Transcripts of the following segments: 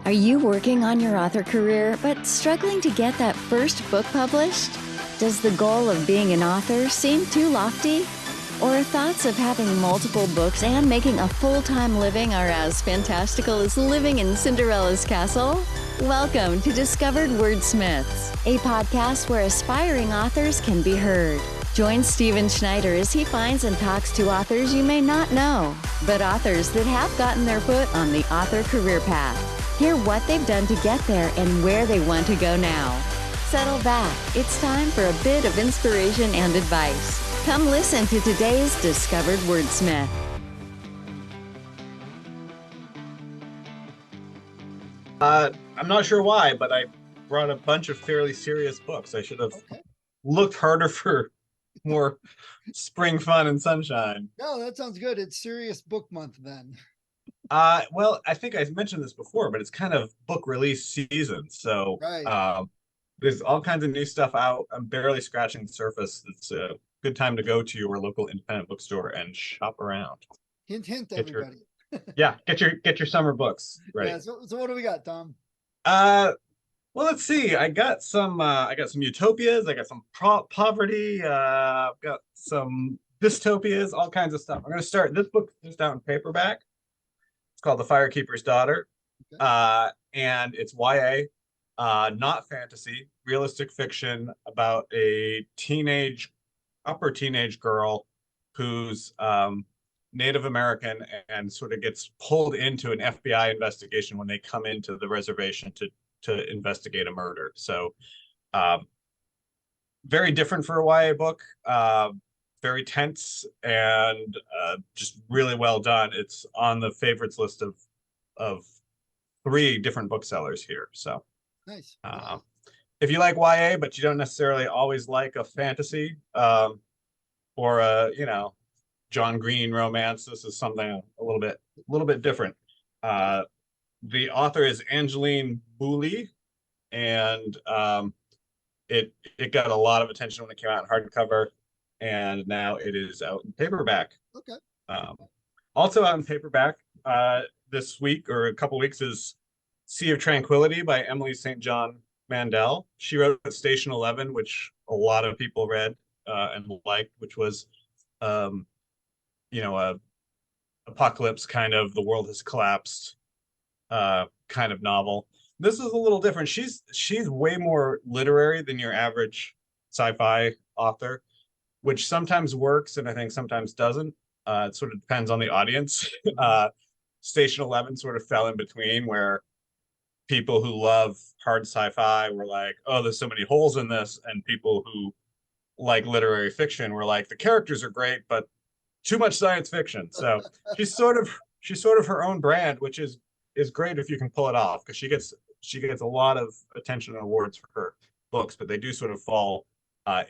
Are you working on your author career but struggling to get that first book published? Does the goal of being an author seem too lofty? Or thoughts of having multiple books and making a full-time living are as fantastical as living in Cinderella's castle? Welcome to Discovered Wordsmiths, a podcast where aspiring authors can be heard. Join Stephen Schneider as he finds and talks to authors you may not know, but authors that have gotten their foot on the author career path. Hear what they've done to get there and where they want to go now. Settle back. It's time for a bit of inspiration and advice. Come listen to today's Discovered Wordsmith. I'm not sure why, but I brought a bunch of fairly serious books. I should have looked harder for more spring fun and sunshine. No, that sounds good. It's serious book month then. Well, I think I mentioned this before, but it's kind of book release season. So Right. there's all kinds of new stuff out. I'm barely scratching the surface. It's a good time to go to your local independent bookstore and shop around. Hint, hint, Get your- everybody. Get your summer books ready. Yeah, so what do we got, Tom? Well, let's see. I got some utopias. I got some poverty. I've got some dystopias, all kinds of stuff. I'm going to start. This book is out in paperback. It's called The Firekeeper's Daughter. Okay. And it's YA, not fantasy, realistic fiction about a upper teenage girl who's Native American and sort of gets pulled into an FBI investigation when they come into the reservation to investigate a murder. So very different for a YA book, very tense and just really well done. It's on the favorites list of 3 different booksellers here. So Nice. if you like YA, but you don't necessarily always like a fantasy or a, John Green romance, this is something a little bit different. The author is Angeline Boulley, and it got a lot of attention when it came out in hardcover, and now it is out in paperback. Okay. Also out in paperback this week or a couple weeks is Sea of Tranquility by Emily St. John Mandel. She wrote Station 11, which a lot of people read and liked, which was a apocalypse kind of the world has collapsed kind of novel. This is a little different. She's way more literary than your average sci-fi author, which sometimes works and I think sometimes doesn't. It sort of depends on the audience. Station 11 sort of fell in between, where people who love hard sci-fi were like, oh, there's so many holes in this, and people who like literary fiction were like, the characters are great, but too much science fiction. So she's sort of her own brand, which is great if you can pull it off, because she gets a lot of attention and awards for her books, but they do sort of fall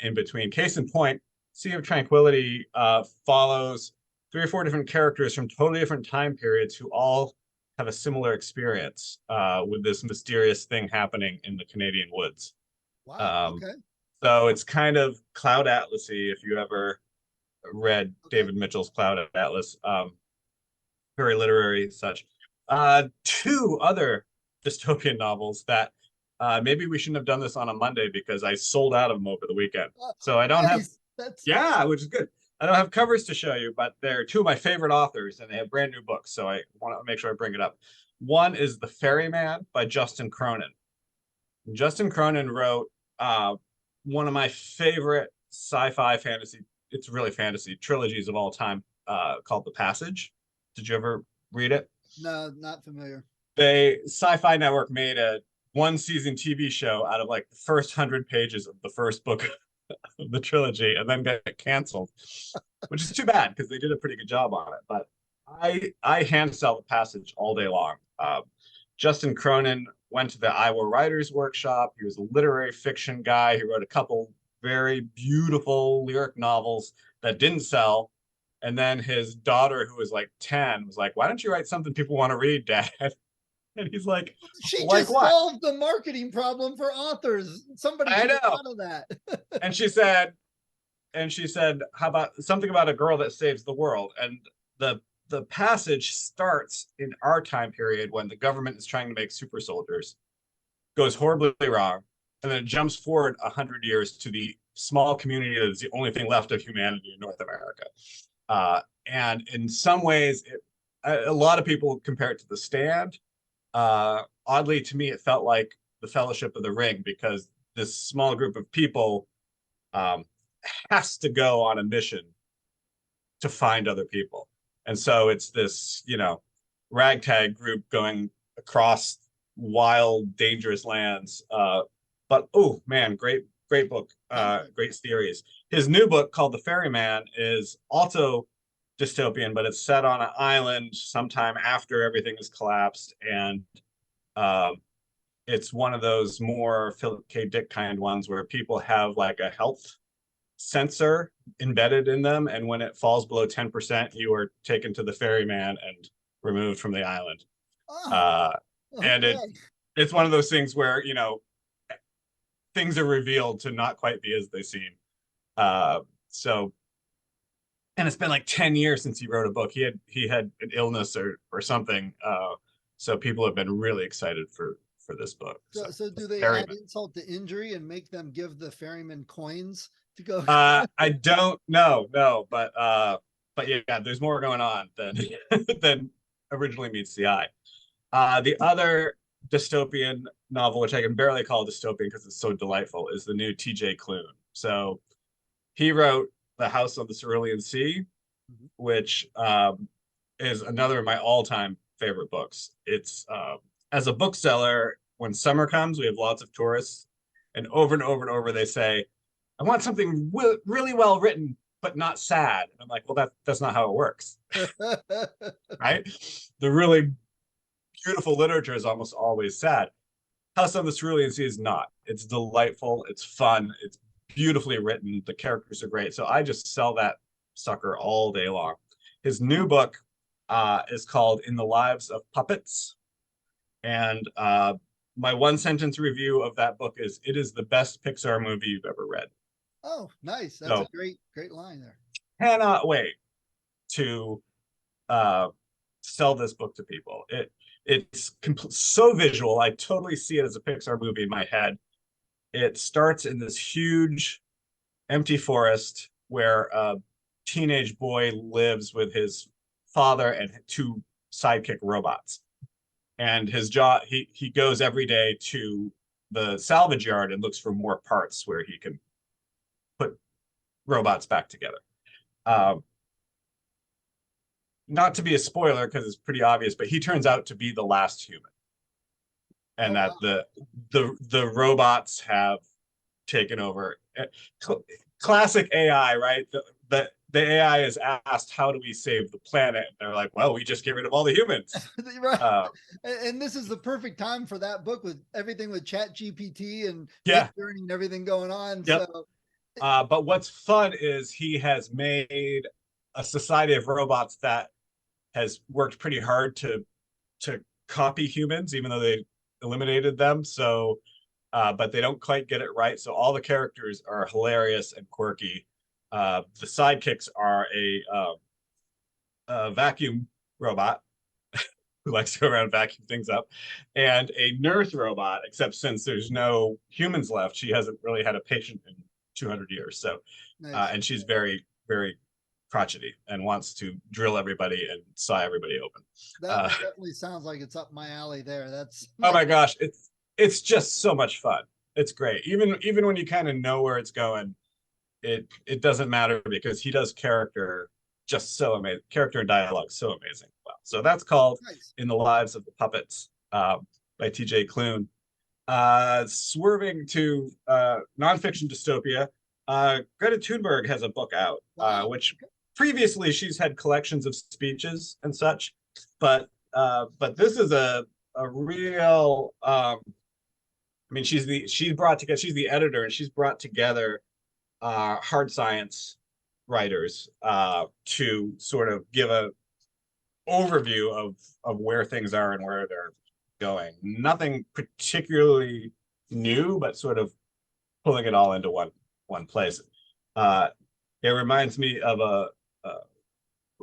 in between. Case in point, Sea of Tranquility follows 3 or 4 different characters from totally different time periods who all have a similar experience with this mysterious thing happening in the Canadian woods. Wow. Okay. So it's kind of Cloud Atlas-y, if you ever read David Mitchell's Cloud Atlas. Very literary and such. 2 other dystopian novels that maybe we shouldn't have done this on a Monday, because I sold out of them over the weekend. So I don't have, which is good. I don't have covers to show you, but they're 2 of my favorite authors and they have brand new books. So I want to make sure I bring it up. One is The Ferryman by Justin Cronin. Justin Cronin wrote one of my favorite sci-fi fantasy, it's really fantasy, trilogies of all time, called The Passage. Did you ever read it? No, not familiar. Sci-Fi Network made a 1-season TV show out of like the first 100 pages of the first book of the trilogy, and then got canceled, which is too bad because they did a pretty good job on it. But I hand sell The Passage all day long. Justin Cronin went to the Iowa Writers Workshop. He was a literary fiction guy. He wrote a couple very beautiful lyric novels that didn't sell. And then his daughter, who was like 10, was like, why don't you write something people want to read, Dad? And he's like, She like just what? solved the marketing problem for authors. Somebody should have thought of that. And she said, how about something about a girl that saves the world? And the the passage starts in our time period when the government is trying to make super soldiers, goes horribly wrong, and then it jumps forward 100 years to the small community that is the only thing left of humanity in North America. And in some ways, a lot of people compare it to The Stand. Oddly, to me, it felt like the Fellowship of the Ring, because this small group of people has to go on a mission to find other people. And so it's this, ragtag group going across wild, dangerous lands. But oh man, great book, great series. His new book called The Ferryman is also dystopian, but it's set on an island sometime after everything has collapsed, and it's one of those more Philip K. Dick kind ones where people have like a health sensor embedded in them, and when it falls below 10%, you are taken to the ferryman and removed from the island. And it's one of those things where things are revealed to not quite be as they seem. So, and it's been like 10 years since he wrote a book. He had an illness or something. So people have been really excited for this book. So do they add insult to injury and make them give the ferryman coins to go? I don't know, no, but yeah, there's more going on than originally meets the eye. The other dystopian novel, which I can barely call dystopian because it's so delightful, is the new T.J. Klune. So he wrote The House on the Cerulean Sea, which is another of my all-time favorite books. It's as a bookseller, when summer comes, we have lots of tourists, and over they say, I want something really well written, but not sad. And I'm like, well, that's not how it works. Right? The really beautiful literature is almost always sad. House on the Cerulean Sea is not. It's delightful. It's fun. It's beautifully written. The characters are great. So I just sell that sucker all day long. His new book is called In the Lives of Puppets. And my one sentence review of that book is, it is the best Pixar movie you've ever read. Oh, nice. That's a great line there. Cannot wait to sell this book to people. It's so visual. I totally see it as a Pixar movie in my head. It starts in this huge empty forest where a teenage boy lives with his father and two sidekick robots. And his job, he goes every day to the salvage yard and looks for more parts where he can put robots back together. Not to be a spoiler because it's pretty obvious, but he turns out to be the last human, and that the robots have taken over. Classic AI, right? The AI is asked, how do we save the planet? And they're like, well, we just get rid of all the humans. Right. And this is the perfect time for that book, with everything with Chat GPT and learning and everything going on. Yep. So but what's fun is he has made a society of robots that has worked pretty hard to copy humans, even though they eliminated them. So, but they don't quite get it right. So all the characters are hilarious and quirky. The sidekicks are a vacuum robot who likes to go around and vacuum things up, and a nurse robot, except since there's no humans left, she hasn't really had a patient in 200 years. So, nice. And she's very, very crotchety and wants to drill everybody and saw everybody open. That definitely sounds like it's up my alley there. That's oh my gosh, it's just so much fun. It's great. Even when you kind of know where it's going, it doesn't matter, because he does character just so amazing. Character and dialogue so amazing. Well, so that's called In the Lives of the Puppets by T.J. Klune. Swerving to nonfiction dystopia, Greta Thunberg has a book out, which previously she's had collections of speeches and such, but this is a real. I mean, she's the editor, and she's brought together hard science writers to sort of give a overview of where things are and where they're going. Nothing particularly new, but sort of pulling it all into one place. It reminds me of a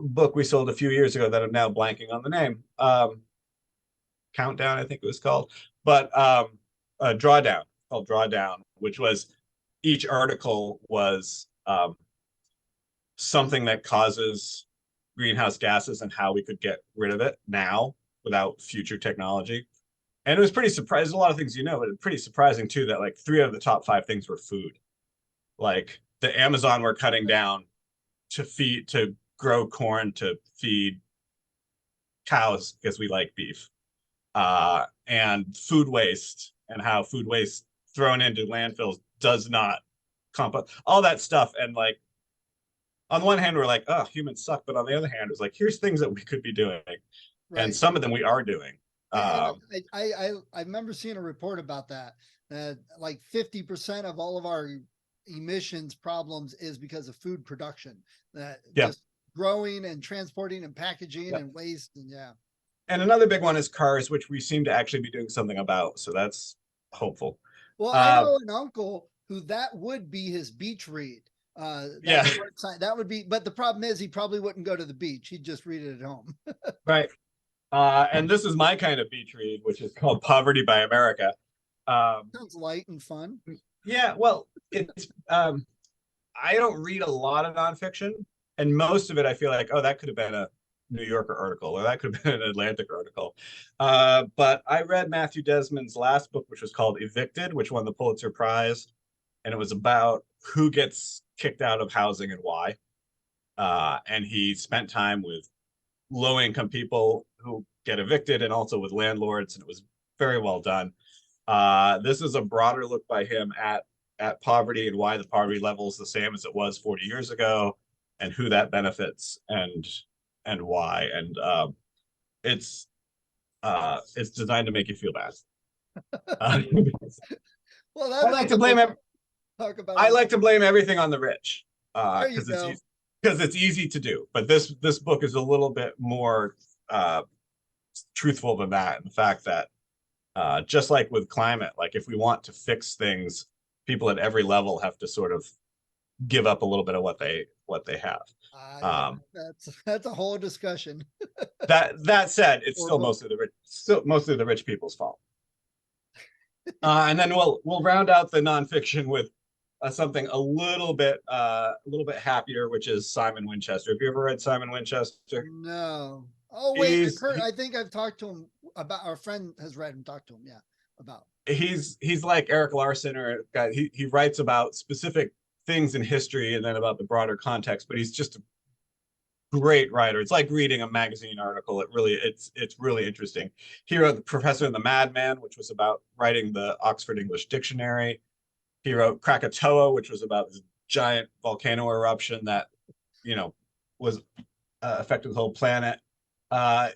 book we sold a few years ago that I'm now blanking on the name. Countdown, I think it was called, but Drawdown, called Drawdown, which was each article was something that causes greenhouse gases and how we could get rid of it now without future technology. And it was pretty surprising. A lot of things, you know, but it's pretty surprising too that like 3 out of the top 5 things were food. Like the Amazon were cutting down to grow corn to feed cows because we like beef. And food waste and how food waste thrown into landfills does not compost, all that stuff. And like on the one hand, we're like, oh, humans suck, but on the other hand, it's like here's things that we could be doing, and some of them we are doing. I remember seeing a report about that. Like 50% of all of our emissions problems is because of food production. Just growing and transporting and packaging and waste and And another big one is cars, which we seem to actually be doing something about. So that's hopeful. Well, I know an uncle who that would be his beach read. That would be, but the problem is he probably wouldn't go to the beach. He'd just read it at home. Right. And this is my kind of beach read, which is called Poverty by America. Sounds light and fun. Yeah, well, it's I don't read a lot of nonfiction, and most of it I feel like, oh, that could have been a New Yorker article, or that could have been an Atlantic article. But I read Matthew Desmond's last book, which was called Evicted, which won the Pulitzer Prize, and it was about who gets kicked out of housing and why. And he spent time with low-income people who get evicted and also with landlords, and it was very well done. This is a broader look by him at poverty and why the poverty level is the same as it was 40 years ago, and who that benefits and why. And it's designed to make you feel bad. Well, I like to blame I like to blame everything on the rich because it's easy to do. But this book is a little bit more truthful than that. And the fact that just like with climate, like if we want to fix things, people at every level have to sort of give up a little bit of what they have. That's a whole discussion. that said, it's still mostly the rich people's fault. And then we'll round out the nonfiction with something a little bit happier, which is Simon Winchester. Have you ever read Simon Winchester? No. Oh wait, I think I've talked to him about. Our friend has read and talked to him. Yeah, about. He's like Erik Larson, or guy. He writes about specific things in history and then about the broader context. But he's just a great writer. It's like reading a magazine article. It's really interesting. He wrote The Professor and the Madman, which was about writing the Oxford English Dictionary. He wrote Krakatoa, which was about this giant volcano eruption that, was affected the whole planet.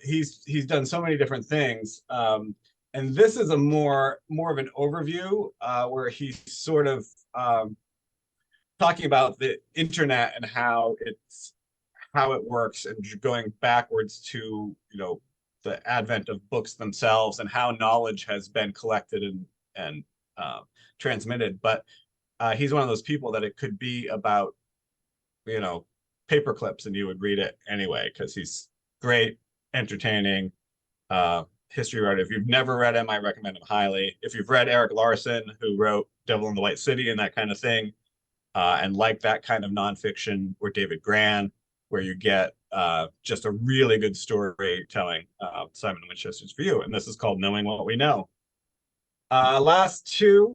He's done so many different things. And this is a more of an overview where he's sort of talking about the internet and how it works, and going backwards to, the advent of books themselves and how knowledge has been collected and transmitted. But he's one of those people that it could be about, paper clips and you would read it anyway, because he's great, entertaining history writer. If you've never read him, I recommend him highly. If you've read Erik Larson, who wrote Devil in the White City and that kind of thing, and like that kind of nonfiction, or David Grann, where you get just a really good storytelling, Simon Winchester's for you. And this is called Knowing What We Know. Last two,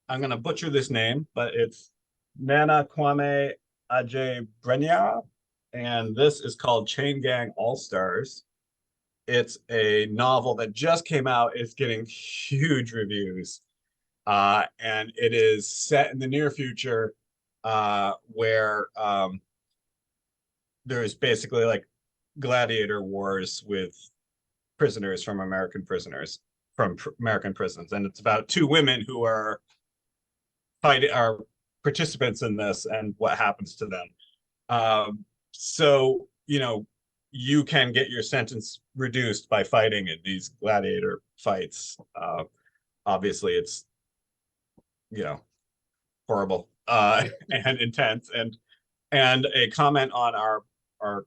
I'm going to butcher this name, but it's Nana Kwame Adjei-Brenyah, and this is called Chain Gang All-Stars. It's a novel that just came out. It's getting huge reviews, and it is set in the near future, where there's basically like gladiator wars with prisoners from American prisons, and it's about 2 women who are participants in this and what happens to them. So you can get your sentence reduced by fighting in these gladiator fights. Obviously, it's horrible and intense, and and a comment on our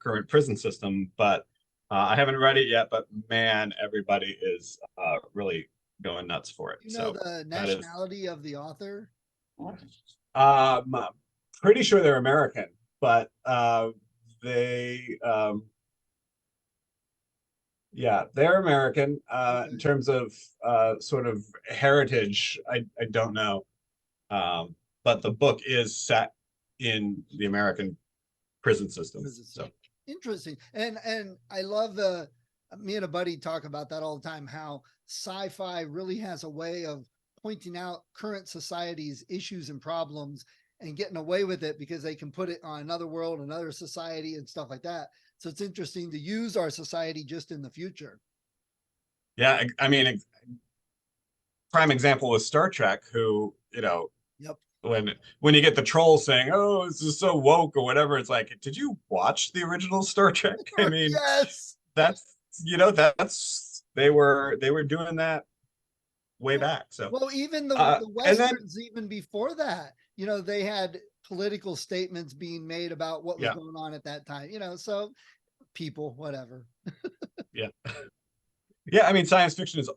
current prison system. But I haven't read it yet. But man, everybody is really going nuts for it. You know So the that is nationality of the author? pretty sure they're American, but they yeah, they're American. In Okay. terms of sort of heritage, I don't know. But the book is set in the American prison system. So Interesting. And I love the me and a buddy talk about that all the time, how sci-fi really has a way of pointing out current society's issues and problems and getting away with it because they can put it on another world, another society and stuff like that. So it's interesting to use our society just in the future. yeah, I mean, prime example was Star Trek, who, you know, Yep. when you get the trolls saying, "Oh, this is so woke" or whatever, it's like, did you watch the original Star Trek? I mean, Yes. that's they were doing that way back. So Well, even the and then Westerns, even before that, you know, they had political statements being made about what was yeah, going on at that time, you know, so people, whatever. yeah, yeah. I mean, science fiction has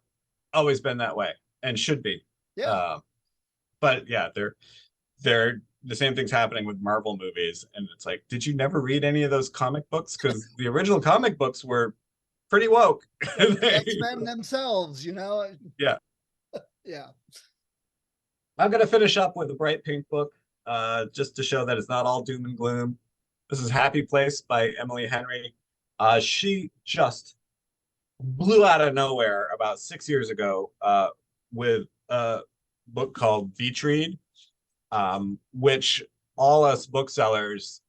always been that way and should be. Yeah. Uh, but yeah, they're the same thing's happening with Marvel movies, and it's like, did you never read any of those comic books? Because the original comic books were pretty woke. The X-Men themselves, you know. Yeah. Yeah. I'm gonna finish up with a bright pink book, just to show that it's not all doom and gloom. This is Happy Place by Emily Henry. She just blew out of nowhere about 6 years ago with a book called Beach Read, which all us booksellers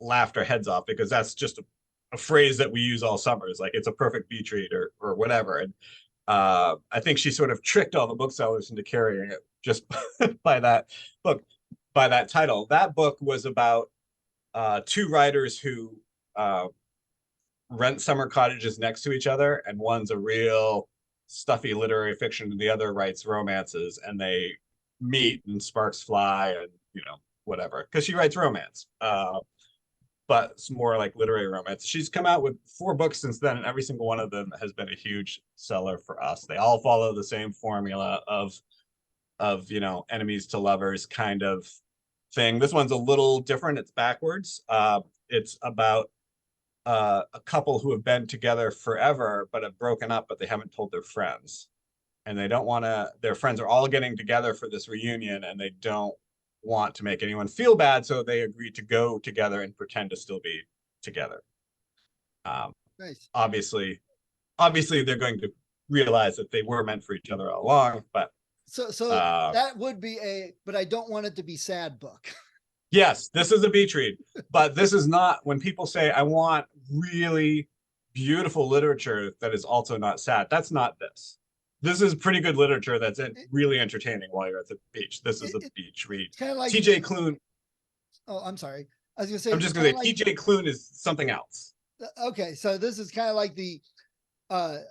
laughed our heads off because that's just a phrase that we use all summer. It's like it's a perfect beach read or whatever. And I think she sort of tricked all the booksellers into carrying it just by that book, by that title. That book was about two writers who rent summer cottages next to each other, and one's a real stuffy literary fiction, and the other writes romances, and they meet and sparks fly, and whatever, because she writes romance. But it's more like literary romance. She's come out with 4 books since then, and every single one of them has been a huge seller for us. They all follow the same formula of enemies to lovers kind of thing. This one's a little different. It's backwards. It's about a couple who have been together forever but have broken up, but they haven't told their friends, and they don't want to. Their friends are all getting together for this reunion, and they don't want to make anyone feel bad, so they agree to go together and pretend to still be together. Nice. Obviously, they're going to realize that they were meant for each other all along. But so that would be but I don't want it to be sad book. Yes, this is a beach read, but this is not. When people say I want really beautiful literature that is also not sad, that's not this. This is pretty good literature that's really entertaining while you're at the beach. This is a beach read. Kind of like TJ Klune. Oh, I'm sorry. I was gonna say. I'm just gonna say TJ Klune is something else. Okay, so this is kind of like the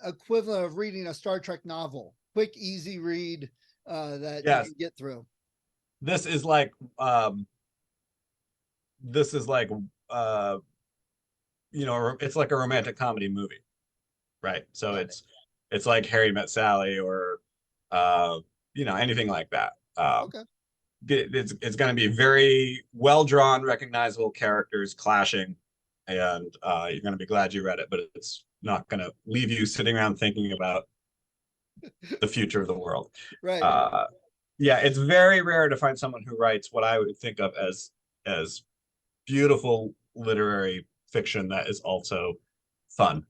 equivalent of reading a Star Trek novel. Quick, easy read that you can get through. This is like it's like a romantic comedy movie, right? So it's like Harry Met Sally or anything like that. Okay. It's going to be very well drawn, recognizable characters clashing, and you're going to be glad you read it, but it's not going to leave you sitting around thinking about the future of the world. Right. Yeah, it's very rare to find someone who writes what I would think of as beautiful literary fiction that is also fun.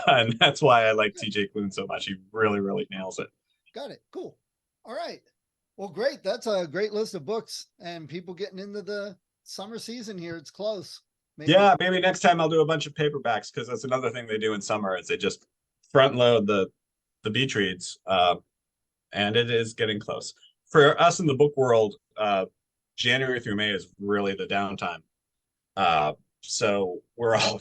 And that's why I like TJ Klune so much. He really, really nails it. Got it. Cool. All right. Well, great. That's a great list of books and people getting into the summer season here. It's close. Maybe next time I'll do a bunch of paperbacks, because that's another thing they do in summer is they just front load the beach reads. And it is getting close. For us in the book world, January through May is really the downtime. So we're all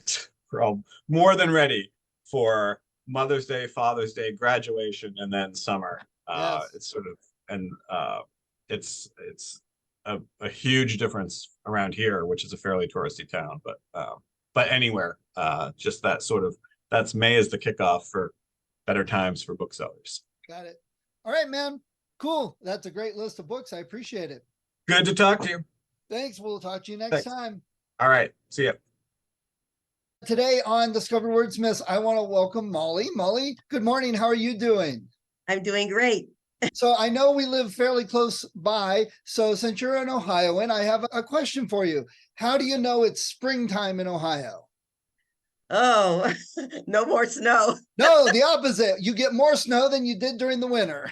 more than ready for Mother's Day, Father's Day, graduation, and then summer. Yes. It's sort of, and it's a huge difference around here, which is a fairly touristy town, but anywhere, just that sort of, that's May is the kickoff for better times for booksellers. Got it. All right, man. Cool. That's a great list of books. I appreciate it. Good to talk to you. Thanks. We'll talk to you next Thanks. time. All right. See ya. Today on Discover Wordsmiths, I want to welcome Molly. Molly, good morning. How are you doing? I'm doing great. So I know we live fairly close by. So since you're an Ohioan, I have a question for you. How do you know it's springtime in Ohio? Oh, no more snow. No, the opposite. You get more snow than you did during the winter.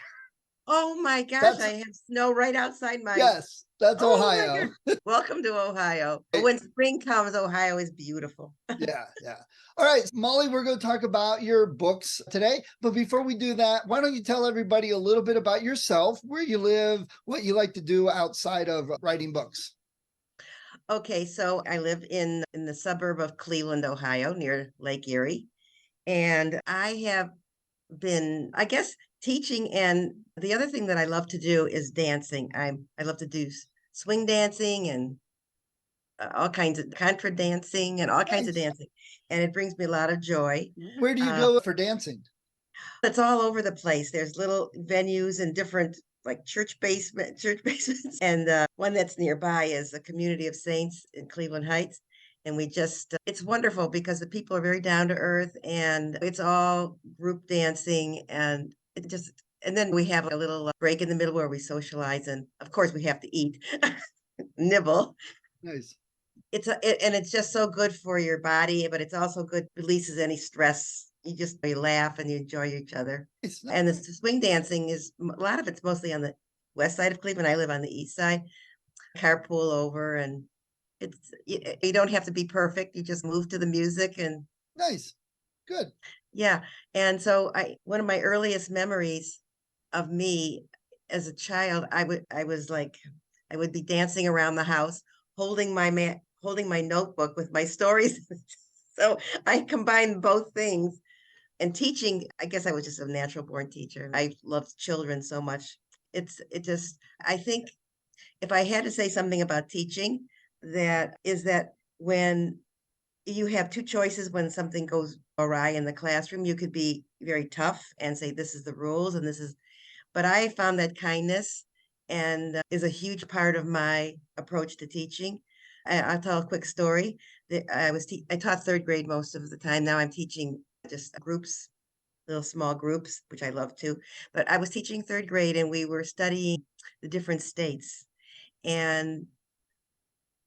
Oh my gosh, That's- I have snow right outside my. Yes, that's Oh my Ohio. Welcome to Ohio. When spring comes, Ohio is beautiful. Yeah, yeah. All right, Molly, we're going to talk about your books today. But before we do that, why don't you tell everybody a little bit about yourself, where you live, what you like to do outside of writing books? Okay, so I live in the suburb of Cleveland, Ohio, near Lake Erie. And I have been, I guess, teaching. And the other thing that I love to do is dancing. I love to do swing dancing and all kinds of contra dancing and all kinds of Nice. dancing. And it brings me a lot of joy. Where do you go for dancing? It's all over the place. There's little venues and different like church basements, and one that's nearby is a Community of Saints in Cleveland Heights. And we just, it's wonderful because the people are very down to earth and it's all group dancing and it just, and then we have a little break in the middle where we socialize and of course we have to eat, nibble. Nice. And it's just so good for your body, but it's also good, releases any stress. You laugh and you enjoy each other. And the swing dancing is, a lot of it's mostly on the west side of Cleveland. I live on the east side. Carpool over and you don't have to be perfect. You just move to the music and Nice. Good. yeah. And so one of my earliest memories of me as a child, I would be dancing around the house, holding my notebook with my stories. So I combined both things. And teaching, I guess I was just a natural born teacher. I loved children so much. I think if I had to say something about teaching, that when you have two choices, when something goes awry in the classroom, you could be very tough and say, this is the rules and but I found that kindness and is a huge part of my approach to teaching. I'll tell a quick story. I taught third grade most of the time. Now I'm teaching just groups, little small groups, which I love too. But I was teaching third grade and we were studying the different states. And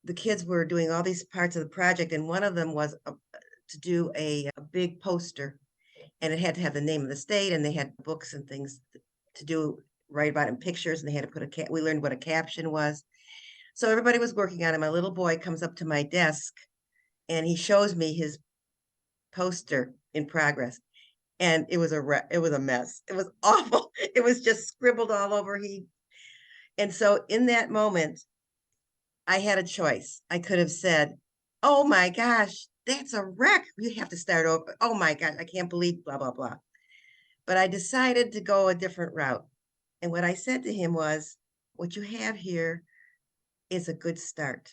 the kids were doing all these parts of the project. And one of them was to do a big poster. And it had to have the name of the state and they had books and things to write about in pictures. And they had to put we learned what a caption was. So everybody was working on it. My little boy comes up to my desk and he shows me his poster in progress. And it was a mess. It was awful. It was just scribbled all over. And so in that moment, I had a choice. I could have said, oh my gosh, that's a wreck. You have to start over. Oh my gosh, I can't believe blah, blah, blah. But I decided to go a different route. And what I said to him was, what you have here is a good start.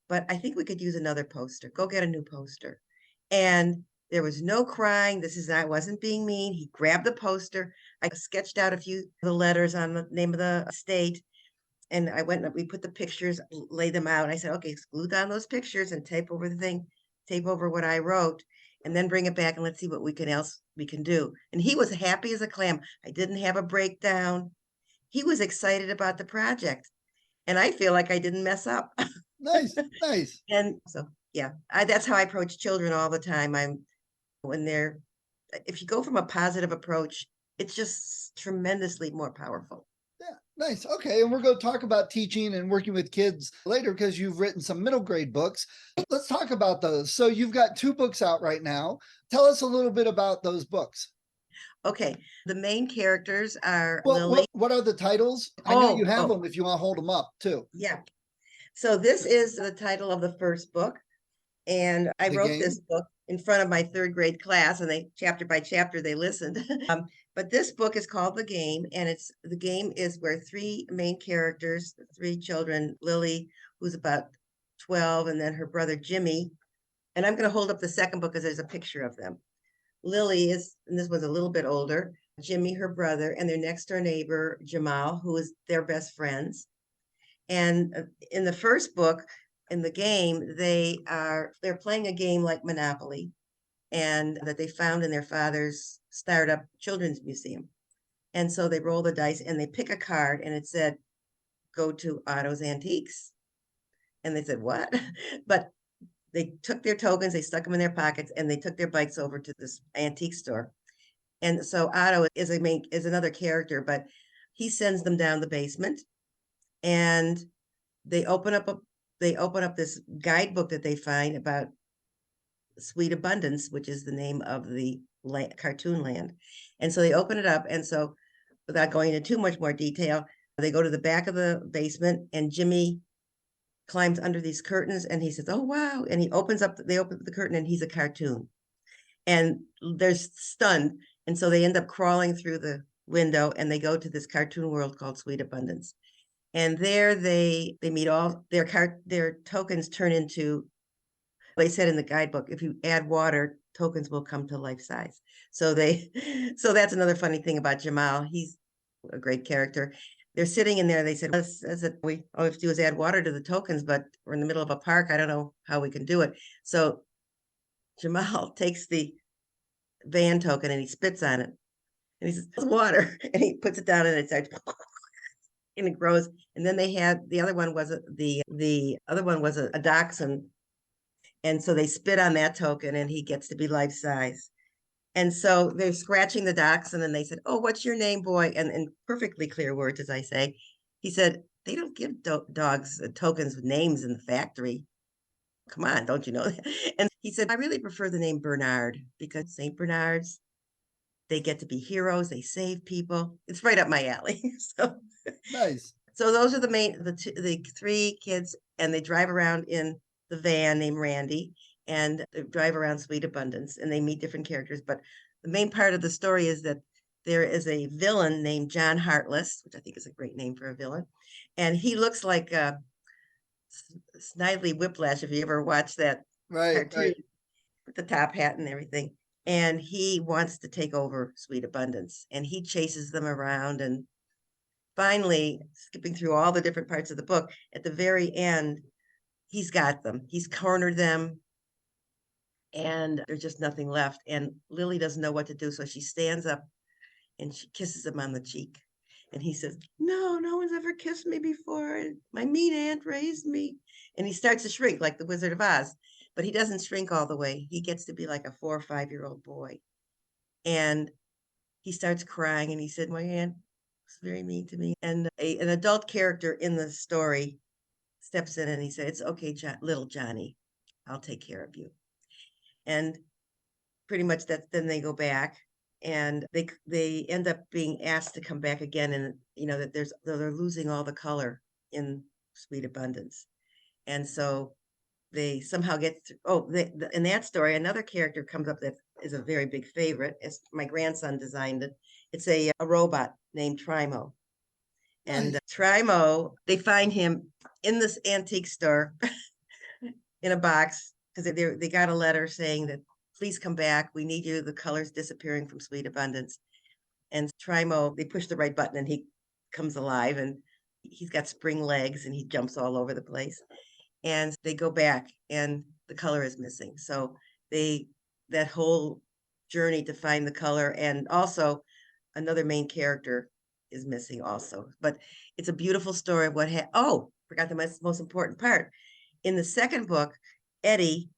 But I think we could use another poster. Go get a new poster. And there was no crying. I wasn't being mean. He grabbed the poster. I sketched out a few of the letters on the name of the state. And we put the pictures, laid them out. And I said, okay, glue down those pictures and tape over what I wrote, and then bring it back and let's see what we can do. And he was happy as a clam. I didn't have a breakdown. He was excited about the project. And I feel like I didn't mess up. Nice, nice. And so, yeah, that's how I approach children all the time. If you go from a positive approach, it's just tremendously more powerful. Yeah, nice. Okay, and we're going to talk about teaching and working with kids later because you've written some middle grade books. Let's talk about those. So you've got 2 books out right now. Tell us a little bit about those books. Okay, the main characters are Well, Lily. what are the titles? I know you have them if you want to hold them up too. Yeah. So this is the title of the first book. And I The wrote Game? this book in front of my third grade class, and they chapter by chapter they listened. But this book is called The Game, and The Game is where three main characters, three children, Lily, who's about 12, and then her brother Jimmy. And I'm going to hold up the second book because there's a picture of them. Lily is, and this was a little bit older, Jimmy, her brother, and their next door neighbor, Jamal, who is their best friends. And in the first book, in The Game, they're playing a game like Monopoly, and that they found in their father's startup children's museum. And so they roll the dice and they pick a card, and it said, go to Otto's Antiques. And they said, what? But they took their tokens, they stuck them in their pockets, and they took their bikes over to this antique store. And so Otto is another character, but he sends them down the basement, and they open up this guidebook that they find about Sweet Abundance, which is the name of the cartoon land. And so they open it up, and so without going into too much more detail, they go to the back of the basement, and Jimmy climbs under these curtains, and he says, oh wow, and they open up the curtain, and he's a cartoon, and they're stunned. And so they end up crawling through the window, and they go to this cartoon world called Sweet Abundance. And there they meet all their tokens turn into, they said in the guidebook, if you add water, tokens will come to life size. So that's another funny thing about Jamal. He's a great character. They're sitting in there. They said, we all we have to do is add water to the tokens, but we're in the middle of a park. I don't know how we can do it. So Jamal takes the van token and he spits on it. And he says, water. And he puts it down, and it starts, and it grows. And then they had, the other one was a dachshund. And so they spit on that token, and he gets to be life size. And so they're scratching the dachshund, and they said, oh, what's your name, boy? And in perfectly clear words, as I say, he said, they don't give dogs tokens with names in the factory. Come on, don't you know that? And he said, I really prefer the name Bernard, because St. Bernards, they get to be heroes. They save people. It's right up my alley. So Nice. So those are the three kids, and they drive around in the van named Randy, and they drive around Sweet Abundance, and they meet different characters. But the main part of the story is that there is a villain named John Heartless, which I think is a great name for a villain. And he looks like Snidely Whiplash, if you ever watched that cartoon, with the top hat and everything. And he wants to take over Sweet Abundance, and he chases them around. And finally, skipping through all the different parts of the book, at the very end, he's got them. He's cornered them, and there's just nothing left. And Lily doesn't know what to do, so she stands up and she kisses him on the cheek. And he says, no one's ever kissed me before. My mean aunt raised me. And he starts to shrink like the Wizard of Oz, but he doesn't shrink all the way. He gets to be like a 4 or 5-year-old boy. And he starts crying, and he said, my aunt was very mean to me. And an adult character in the story steps in, and he said, it's okay, little Johnny, I'll take care of you. And pretty much then they go back, and they end up being asked to come back again, and that they're losing all the color in Sweet Abundance. And so they somehow get in that story, another character comes up that is a very big favorite. As my grandson designed it. It's a robot named Trimo. And Trimo, they find him in this antique store in a box, because they got a letter saying that, please come back. We need you. The color's disappearing from Sweet Abundance. And Trimo, they push the right button, and he comes alive, and he's got spring legs, and he jumps all over the place. And they go back, and the color is missing. So that whole journey to find the color, and also another main character is missing also. But it's a beautiful story of what forgot the most important part. In the second book, Eddie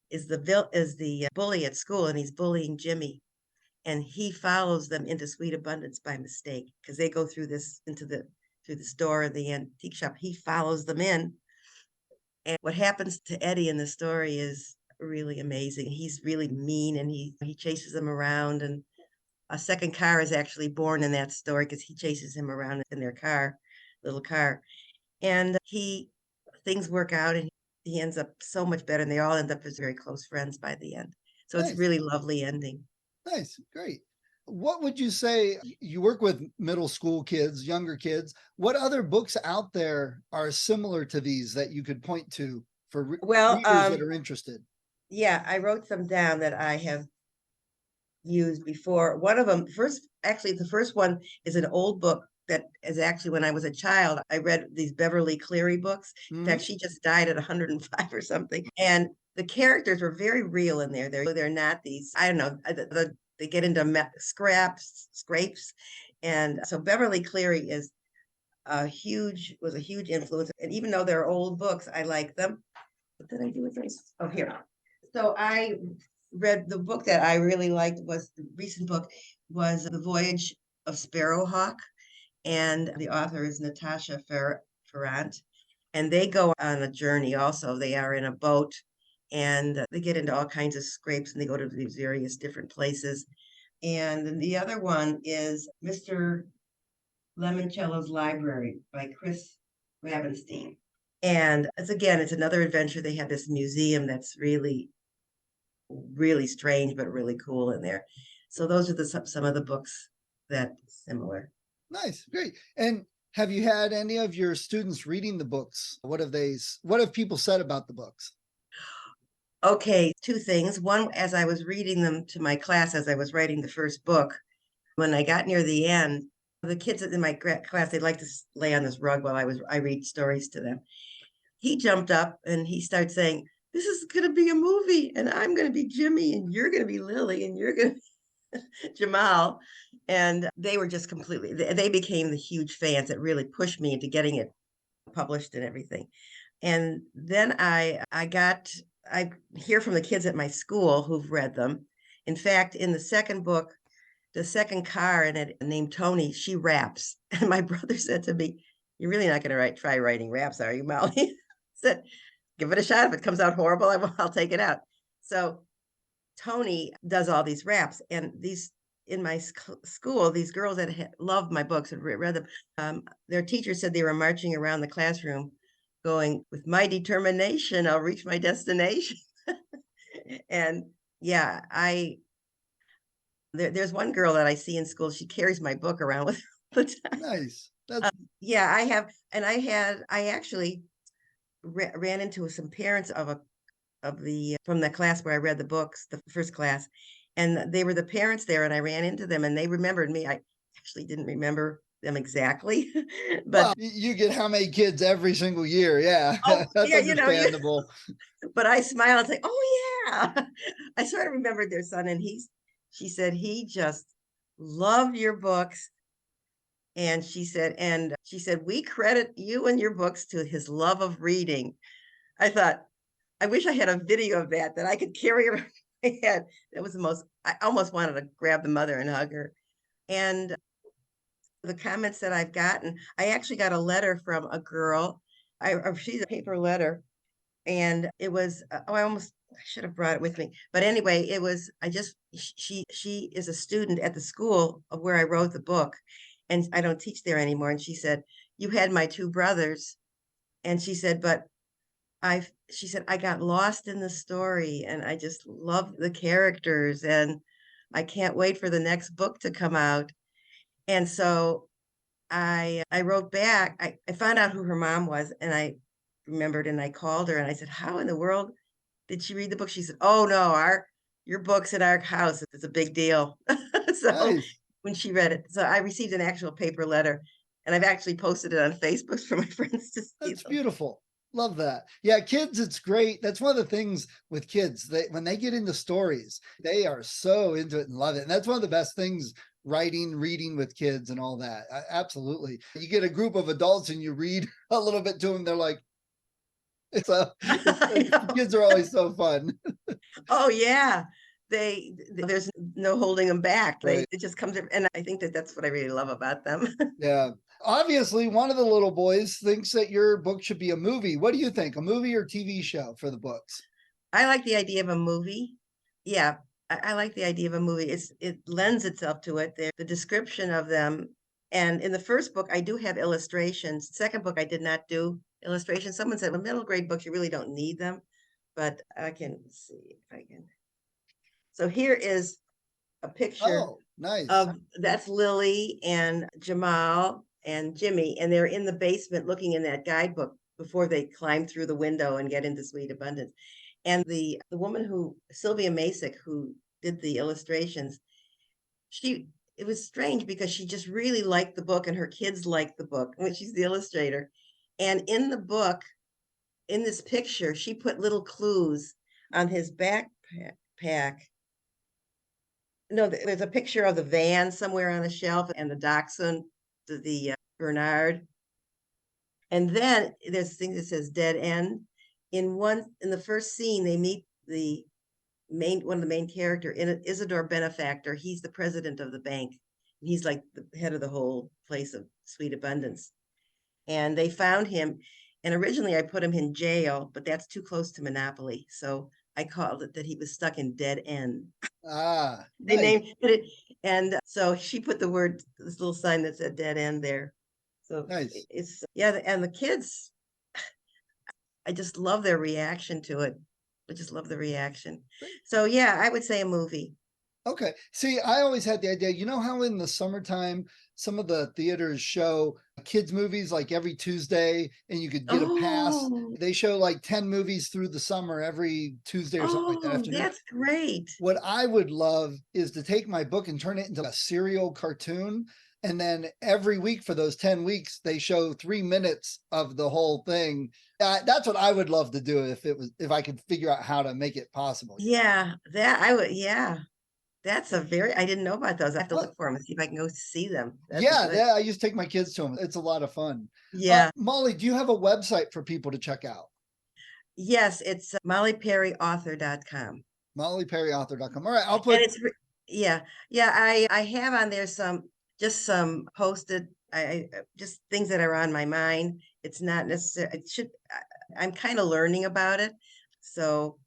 is the bully at school, and he's bullying Jimmy, and he follows them into Sweet Abundance by mistake, because they go through the store of the antique shop. He follows them in, and what happens to Eddie in the story is really amazing. He's really mean, and he chases them around, and a second car is actually born in that story, because he chases him around in their little car, and things work out, and he ends up so much better, and they all end up as very close friends by the end. So it's Nice. really lovely ending. Nice. Great. What would you say, you work with middle school kids, younger kids, what other books out there are similar to these that you could point to for Well, readers that are interested? yeah, I wrote some down that I have used before. One of them, actually, the first one is an old book that is actually when I was a child. I read these Beverly Cleary books. In fact, she just died at 105 or something. And the characters were very real in there. They're not these, I don't know, they get into scrapes. And so Beverly Cleary was a huge influence. And even though they're old books, I like them. What did I do with this? Oh, here. So I read the book that I really liked, was the recent book, was The Voyage of Sparrowhawk. And the author is Natasha Ferrant. And they go on a journey also. They are in a boat and they get into all kinds of scrapes and they go to these various different places. And the other one is Mr. Lemoncello's Library by Chris Ravenstein. And it's another adventure. They have this museum that's really, really strange, but really cool in there. So those are some of the books that similar. Nice. Great. And have you had any of your students reading the books? What have people said about the books? Okay, two things. One, as I was reading them to my class, as I was writing the first book, when I got near the end, the kids in my class, they'd like to lay on this rug while I read stories to them. He jumped up and he started saying, "This is going to be a movie, and I'm going to be Jimmy, and you're going to be Lily, and you're going to be Jamal." And they were just they became the huge fans that really pushed me into getting it published and everything. And then I hear from the kids at my school who've read them. In fact, in the second book, the second car in it, named Tony, she raps. And my brother said to me, "You're really not going to try writing raps, are you, Molly?" I said, "Give it a shot. If it comes out horrible, I'll take it out." So Tony does all these raps, and in my school, these girls that loved my books and read them, their teacher said they were marching around the classroom going, "With my determination, I'll reach my destination." And yeah, there's one girl that I see in school, she carries my book around with her all the time. Nice. That's Yeah, I have, and I actually ran into some parents from the class where I read the books, the first class, and they were the parents there, and I ran into them and they remembered me. I actually didn't remember them exactly, but well, you get how many kids every single year? Yeah, oh, that's yeah, understandable. but I smile and say, "Oh yeah." I sort of remembered their son, and she said he just loved your books. And she said, "We credit you and your books to his love of reading." I thought, I wish I had a video of that I could carry around my head. That was I almost wanted to grab the mother and hug her. And the comments that I've gotten, I actually got a letter from a girl. She's a paper letter. And it was, I should have brought it with me. But anyway, she is a student at the school of where I wrote the book. And I don't teach there anymore. And she said, "You had my two brothers." And she said, she said, "I got lost in the story and I just love the characters and I can't wait for the next book to come out." And so I wrote back, I found out who her mom was and I remembered and I called her and I said, "How in the world did she read the book?" She said, "Oh no, your book's in our house. It's a big deal." So Nice. when she read it, so I received an actual paper letter and I've actually posted it on Facebook for my friends to see. That's beautiful. Love that. Yeah, kids, it's great. That's one of the things with kids. When they get into stories, they are so into it and love it. And that's one of the best things, reading with kids and all that. Absolutely. You get a group of adults and you read a little bit to them, they're like, kids are always so fun. Oh yeah. There's no holding them back. Right. It just comes, and I think that's what I really love about them. Yeah. Obviously, one of the little boys thinks that your book should be a movie. What do you think? A movie or TV show for the books? I like the idea of a movie. Yeah, I like the idea of a movie. It lends itself to it. The description of them. And in the first book, I do have illustrations. Second book, I did not do illustrations. Someone said, with middle grade books, you really don't need them, but I can see if I can. So here is a picture Oh, nice. of, that's Lily and Jamal and Jimmy, and they're in the basement looking in that guidebook before they climb through the window and get into Sweet Abundance. And the woman who, Sylvia Masick, who did the illustrations, it was strange because she just really liked the book and her kids liked the book, and she's the illustrator. And in the book, in this picture, she put little clues on his backpack. No, there's a picture of the van somewhere on a shelf and the dachshund, the Bernard. And then there's a thing that says dead end. In the first scene, they meet one of the main character, Isidore Benefactor. He's the president of the bank. He's like the head of the whole place of Sweet Abundance. And they found him. And originally I put him in jail, but that's too close to Monopoly. So I called it that he was stuck in dead end. They Nice. named it. And so she put this little sign that said dead end there. So Nice. it's, yeah. And the kids, I just love their reaction to it. I just love the reaction. So yeah, I would say a movie. Okay. See, I always had the idea, you know how in the summertime, some of the theaters show kids movies like every Tuesday and you could get a pass. Oh, They show like 10 movies through the summer every Tuesday or something like that oh, afternoon. that's great. What I would love is to take my book and turn it into a serial cartoon. And then every week for those 10 weeks, they show 3 minutes of the whole thing. That's what I would love to do if I could figure out how to make it possible. Yeah, that I would, yeah. That's I didn't know about those. I have to look for them and see if I can go see them. Yeah, I used to take my kids to them. It's a lot of fun. Yeah. Molly, do you have a website for people to check out? Yes, it's mollyperryauthor.com. mollyperryauthor.com. All right, I'll put. And it's yeah. I have on there some posted, just things that are on my mind. It's not necessarily. I'm kind of learning about it, so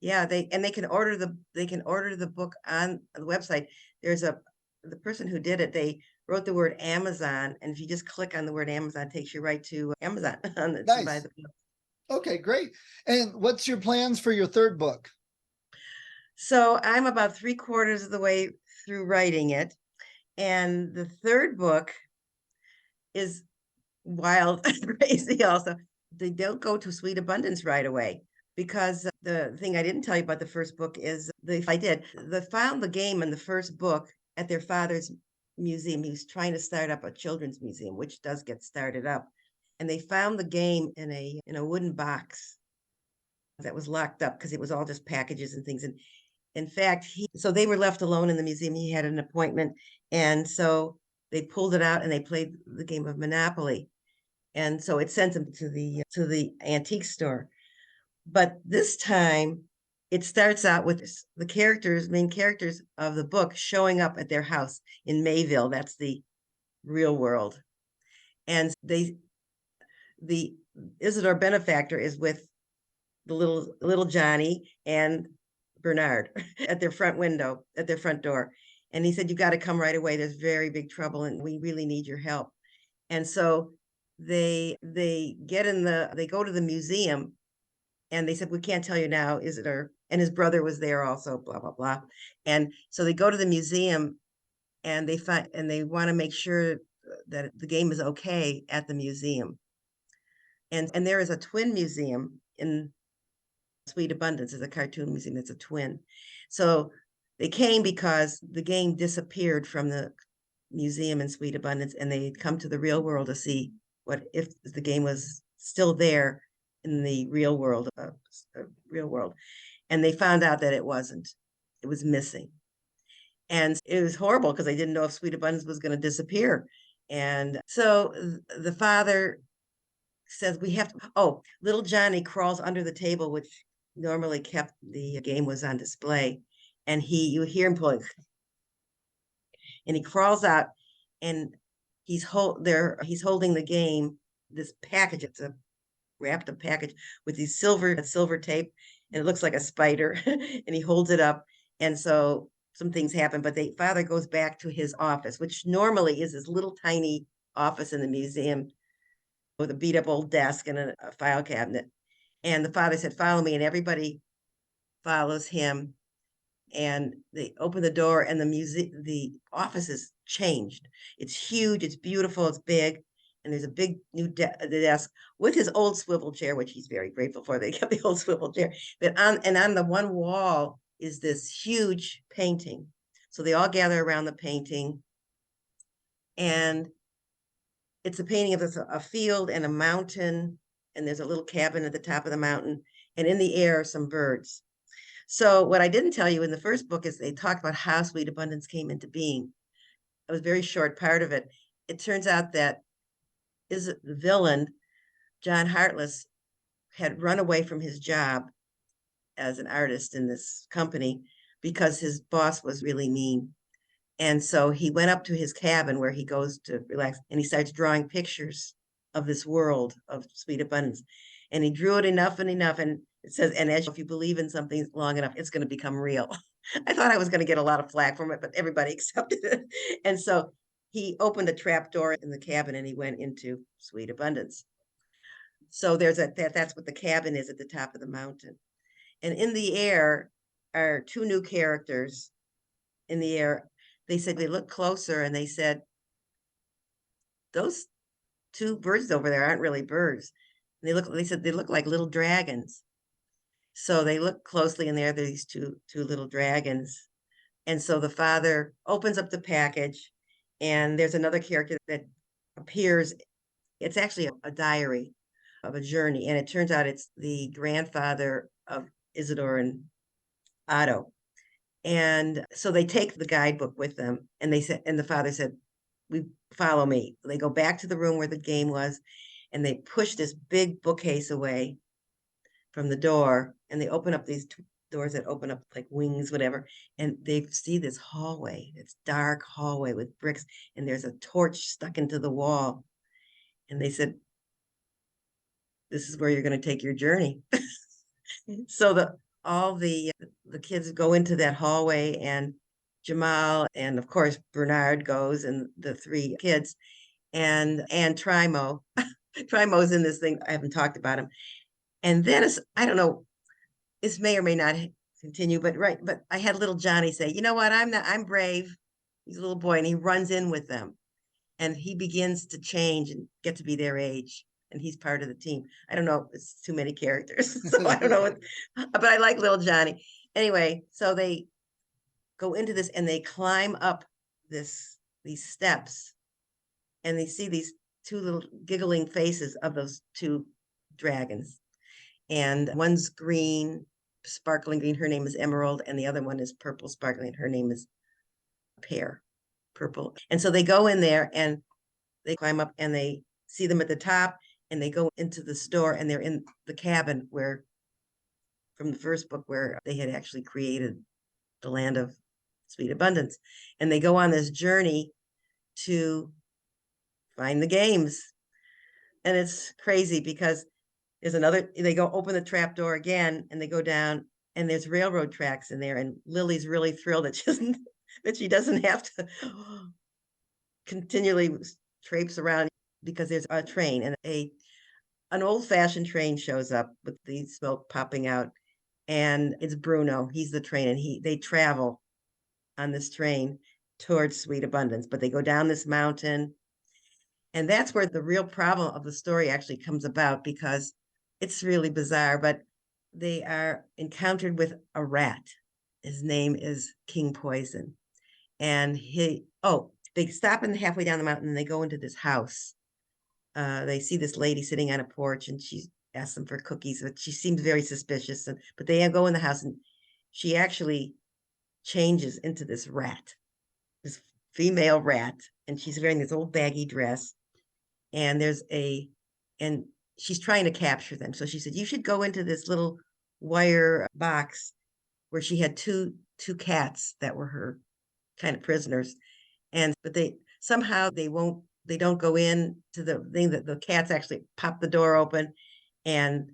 yeah. They can order the book on the website. There's the person who did it. They wrote the word Amazon, and if you just click on the word Amazon, it takes you right to Amazon to buy the book. Okay, great. And what's your plans for your third book? So I'm about 3/4 of the way through writing it. And the third book is wild and crazy also. They don't go to Sweet Abundance right away because the thing I didn't tell you about the first book is they found the game in the first book at their father's museum. He was trying to start up a children's museum, which does get started up. And they found the game in a wooden box that was locked up because it was all just packages and things. And in fact, so they were left alone in the museum. He had an appointment. And so they pulled it out and they played the game of Monopoly. And so it sent them to the antique store. But this time it starts out with the main characters of the book showing up at their house in Mayville. That's the real world. And the Isidore Benefactor is with the little Johnny and Bernard at their front door. And he said, you got to come right away. There's very big trouble and we really need your help. And so they go to the museum and they said, we can't tell you now, Isidore. And his brother was there also, blah, blah, blah. And so they go to the museum and they want to make sure that the game is okay at the museum. And there is a twin museum in Sweet Abundance. Is a cartoon museum that's a twin. So they came because the game disappeared from the museum in Sweet Abundance, and they come to the real world to see what if the game was still there in the real world. And they found out that it wasn't. It was missing. And it was horrible because they didn't know if Sweet Abundance was going to disappear. And so the father says, we have to, little Johnny crawls under the table, which normally kept the game was on display. And you hear him pulling, and he crawls out and he's holding the game, this package. It's a wrapped up package with these silver tape, and it looks like a spider. And he holds it up. And so some things happen, but the father goes back to his office, which normally is his little tiny office in the museum. with a beat up old desk and a file cabinet. And the father said, follow me. And everybody follows him. And they open the door and the office is changed. It's huge. It's beautiful. It's big. And there's a big new desk with his old swivel chair, which he's very grateful for. They kept the old swivel chair. But on the one wall is this huge painting. So they all gather around the painting. And it's a painting of a field and a mountain. And there's a little cabin at the top of the mountain. And in the air, some birds. So what I didn't tell you in the first book is they talked about how Sweet Abundance came into being. It was a very short part of it. It turns out that the villain, John Heartless, had run away from his job as an artist in this company because his boss was really mean. And so he went up to his cabin where he goes to relax, and he starts drawing pictures of this world of Sweet Abundance. And he drew it enough and enough. And it says, and as if you believe in something long enough, it's going to become real. I thought I was going to get a lot of flack from it, but everybody accepted it. And so he opened a trap door in the cabin and he went into Sweet Abundance. So there's that's what the cabin is at the top of the mountain. And in the air are two new characters in the air. They said they looked closer and they said, those two birds over there aren't really birds. And they said they look like little dragons. So they look closely and there are these two little dragons. And so the father opens up the package and there's another character that appears. It's actually a diary of a journey. And it turns out it's the grandfather of Isidore and Otto. And so they take the guidebook with them and they said, and the father said, follow me. They go back to the room where the game was and they push this big bookcase away from the door and they open up these doors that open up like wings, whatever. And they see this hallway, it's dark hallway with bricks and there's a torch stuck into the wall. And they said, this is where you're going to take your journey. So all the kids go into that hallway and Jamal and of course Bernard goes and the three kids and Trimo. Trimo's in this thing. I haven't talked about him. And then I don't know, this may or may not continue, but I had little Johnny say, you know what, I'm brave. He's a little boy and he runs in with them and he begins to change and get to be their age. And he's part of the team. I don't know, it's too many characters. So I don't know but I like little Johnny. Anyway, so they go into this and they climb up these steps and they see these two little giggling faces of those two dragons. And one's green, sparkling green, her name is Emerald, and the other one is purple, sparkling, her name is Pear, purple. And so they go in there and they climb up and they see them at the top and they go into the store and they're in the cabin from the first book where they had actually created the land of Sweet Abundance. And they go on this journey to find the games. And it's crazy because they go open the trap door again and they go down and there's railroad tracks in there. And Lily's really thrilled that she doesn't have to continually traipse around because there's a train and an old-fashioned train shows up with the smoke popping out. And it's Bruno, he's the train, and they travel on this train towards Sweet Abundance, but they go down this mountain. And that's where the real problem of the story actually comes about because it's really bizarre, but they are encountered with a rat. His name is King Poison. And they stop halfway down the mountain and they go into this house. They see this lady sitting on a porch and she asks them for cookies, but she seems very suspicious. But they go in the house and she actually changes into this rat, this female rat. And she's wearing this old baggy dress. And and she's trying to capture them. So she said, you should go into this little wire box where she had two cats that were her kind of prisoners. But they don't go in to the thing that the cats actually pop the door open and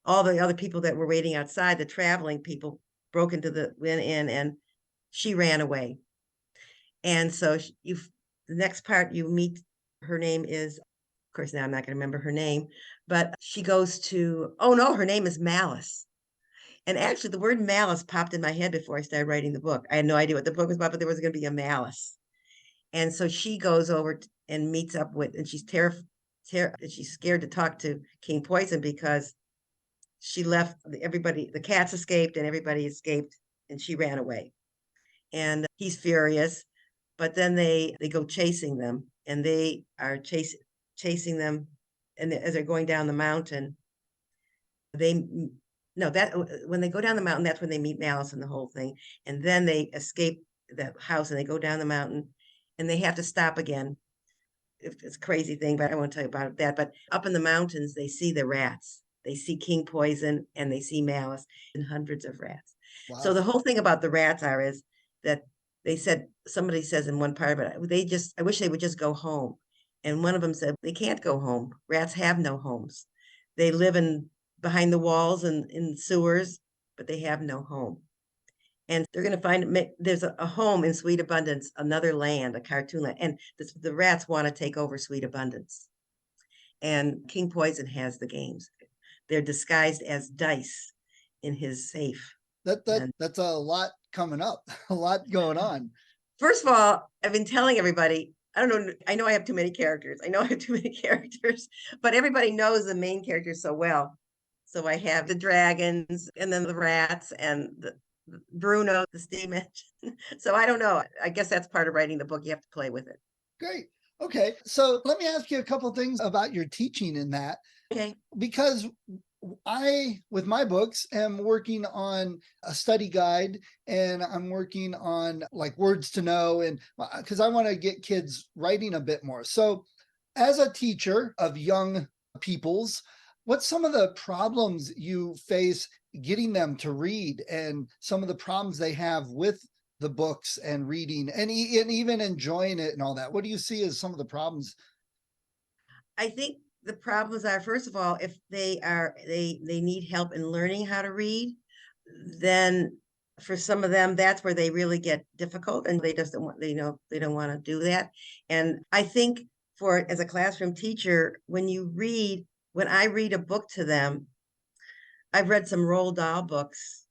all the other people that were waiting outside, the traveling people broke went in and she ran away. And so the next part you meet, her name is course, now I'm not going to remember her name, but she goes to, oh no, her name is Malice. And actually, the word malice popped in my head before I started writing the book. I had no idea what the book was about, but there was going to be a malice. And so she goes over and meets up with, and she's she's scared to talk to King Poison because she left everybody, the cats escaped and everybody escaped, and she ran away. And he's furious, but then they go chasing them, and they are chasing them. And as they're going down the mountain, when they go down the mountain, that's when they meet Malice and the whole thing. And then they escape that house and they go down the mountain, and they have to stop again. It's a crazy thing, but I won't tell you about that. But up in the mountains, they see the rats. They see King Poison and they see Malice and hundreds of rats. Wow. So the whole thing about the rats is that somebody says in one part of it, I wish they would just go home. And one of them said, they can't go home. Rats have no homes. They live behind the walls and in sewers, but they have no home. And they're going to find there's a home in Sweet Abundance, another land, a cartoon land. And the rats want to take over Sweet Abundance. And King Poison has the games. They're disguised as dice in his safe. That's a lot coming up, a lot going on. First of all, I've been telling everybody, I don't know, I know I have too many characters. But everybody knows the main characters so well. So I have the dragons and then the rats and Bruno, the steam engine. So I don't know. I guess that's part of writing the book. You have to play with it. Great. Okay. So let me ask you a couple things about your teaching in that. Okay. Because I, with my books, am working on a study guide, and I'm working on like words to know, and because I want to get kids writing a bit more. So as a teacher of young peoples, what's some of the problems you face getting them to read, and some of the problems they have with the books and reading and even enjoying it and all that? What do you see as some of the problems? I think the problems are, first of all, if they need help in learning how to read, then for some of them, that's where they really get difficult, and they just don't want, they don't want to do that. And I think as a classroom teacher, when I read a book to them, I've read some Roald Dahl books,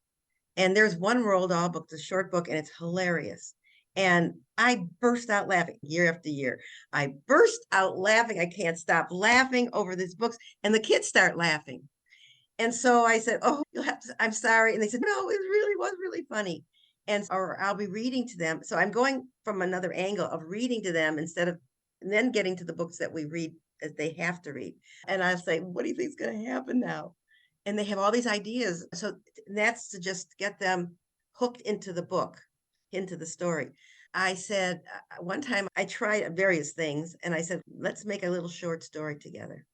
and there's one Roald Dahl book, it's a short book, and it's hilarious. And I burst out laughing year after year. I burst out laughing. I can't stop laughing over these books. And the kids start laughing. And so I said, oh, I'm sorry. And they said, no, it really was really funny. Or I'll be reading to them. So I'm going from another angle of reading to them and then getting to the books that we read as they have to read. And I say, what do you think is going to happen now? And they have all these ideas. So that's to just get them hooked into the book, into the story. I said, one time I tried various things, and I said, let's make a little short story together.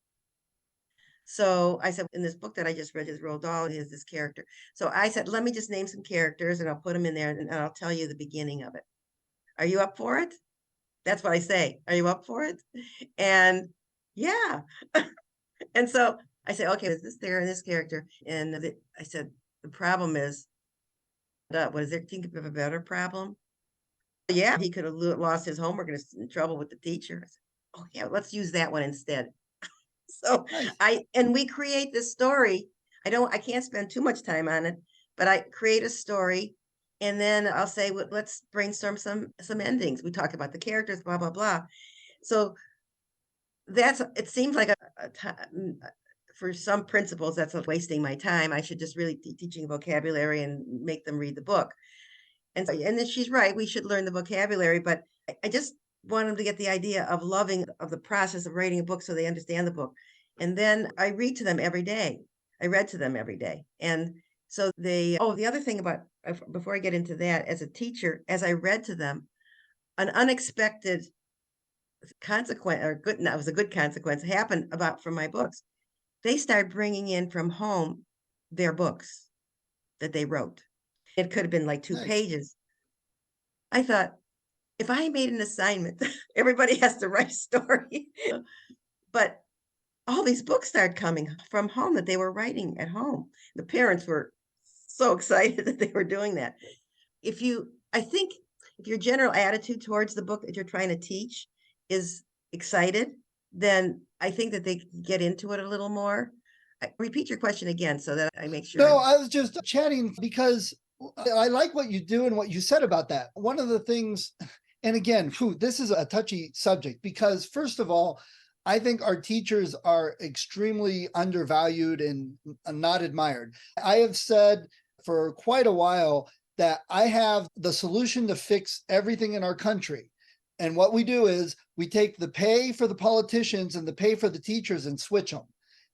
So I said, in this book that I just read, his Roald Dahl, he has this character. So I said, let me just name some characters and I'll put them in there and I'll tell you the beginning of it. Are you up for it? That's what I say. Are you up for it? And yeah. And so I said, okay, is this there in this character? And I said, the problem is, what is there? Think of a better problem? Yeah, he could have lost his homework and is in trouble with the teacher. I said, oh yeah, let's use that one instead. So nice. We create this story. I can't spend too much time on it, but I create a story, and then I'll say, well, let's brainstorm some endings. We talk about the characters, blah, blah, blah. So it seems like for some principals, that's wasting my time. I should just really be teaching vocabulary and make them read the book. And then she's right. We should learn the vocabulary, but I just want them to get the idea of the process of writing a book so they understand the book. And then I read to them every day. I read to them every day. And so the other thing before I get into that, as a teacher, as I read to them, an unexpected consequence, it was a good consequence, happened from my books. They started bringing in from home their books that they wrote. It could have been like 2 pages. I thought, if I made an assignment, everybody has to write a story. But all these books started coming from home that they were writing at home. The parents were so excited that they were doing that. I think if your general attitude towards the book that you're trying to teach is excited, then I think that they can get into it a little more. Repeat your question again so that I make sure. No, I was just chatting because I like what you do and what you said about that. One of the things, and again, this is a touchy subject because first of all, I think our teachers are extremely undervalued and not admired. I have said for quite a while that I have the solution to fix everything in our country. And what we do is we take the pay for the politicians and the pay for the teachers and switch them.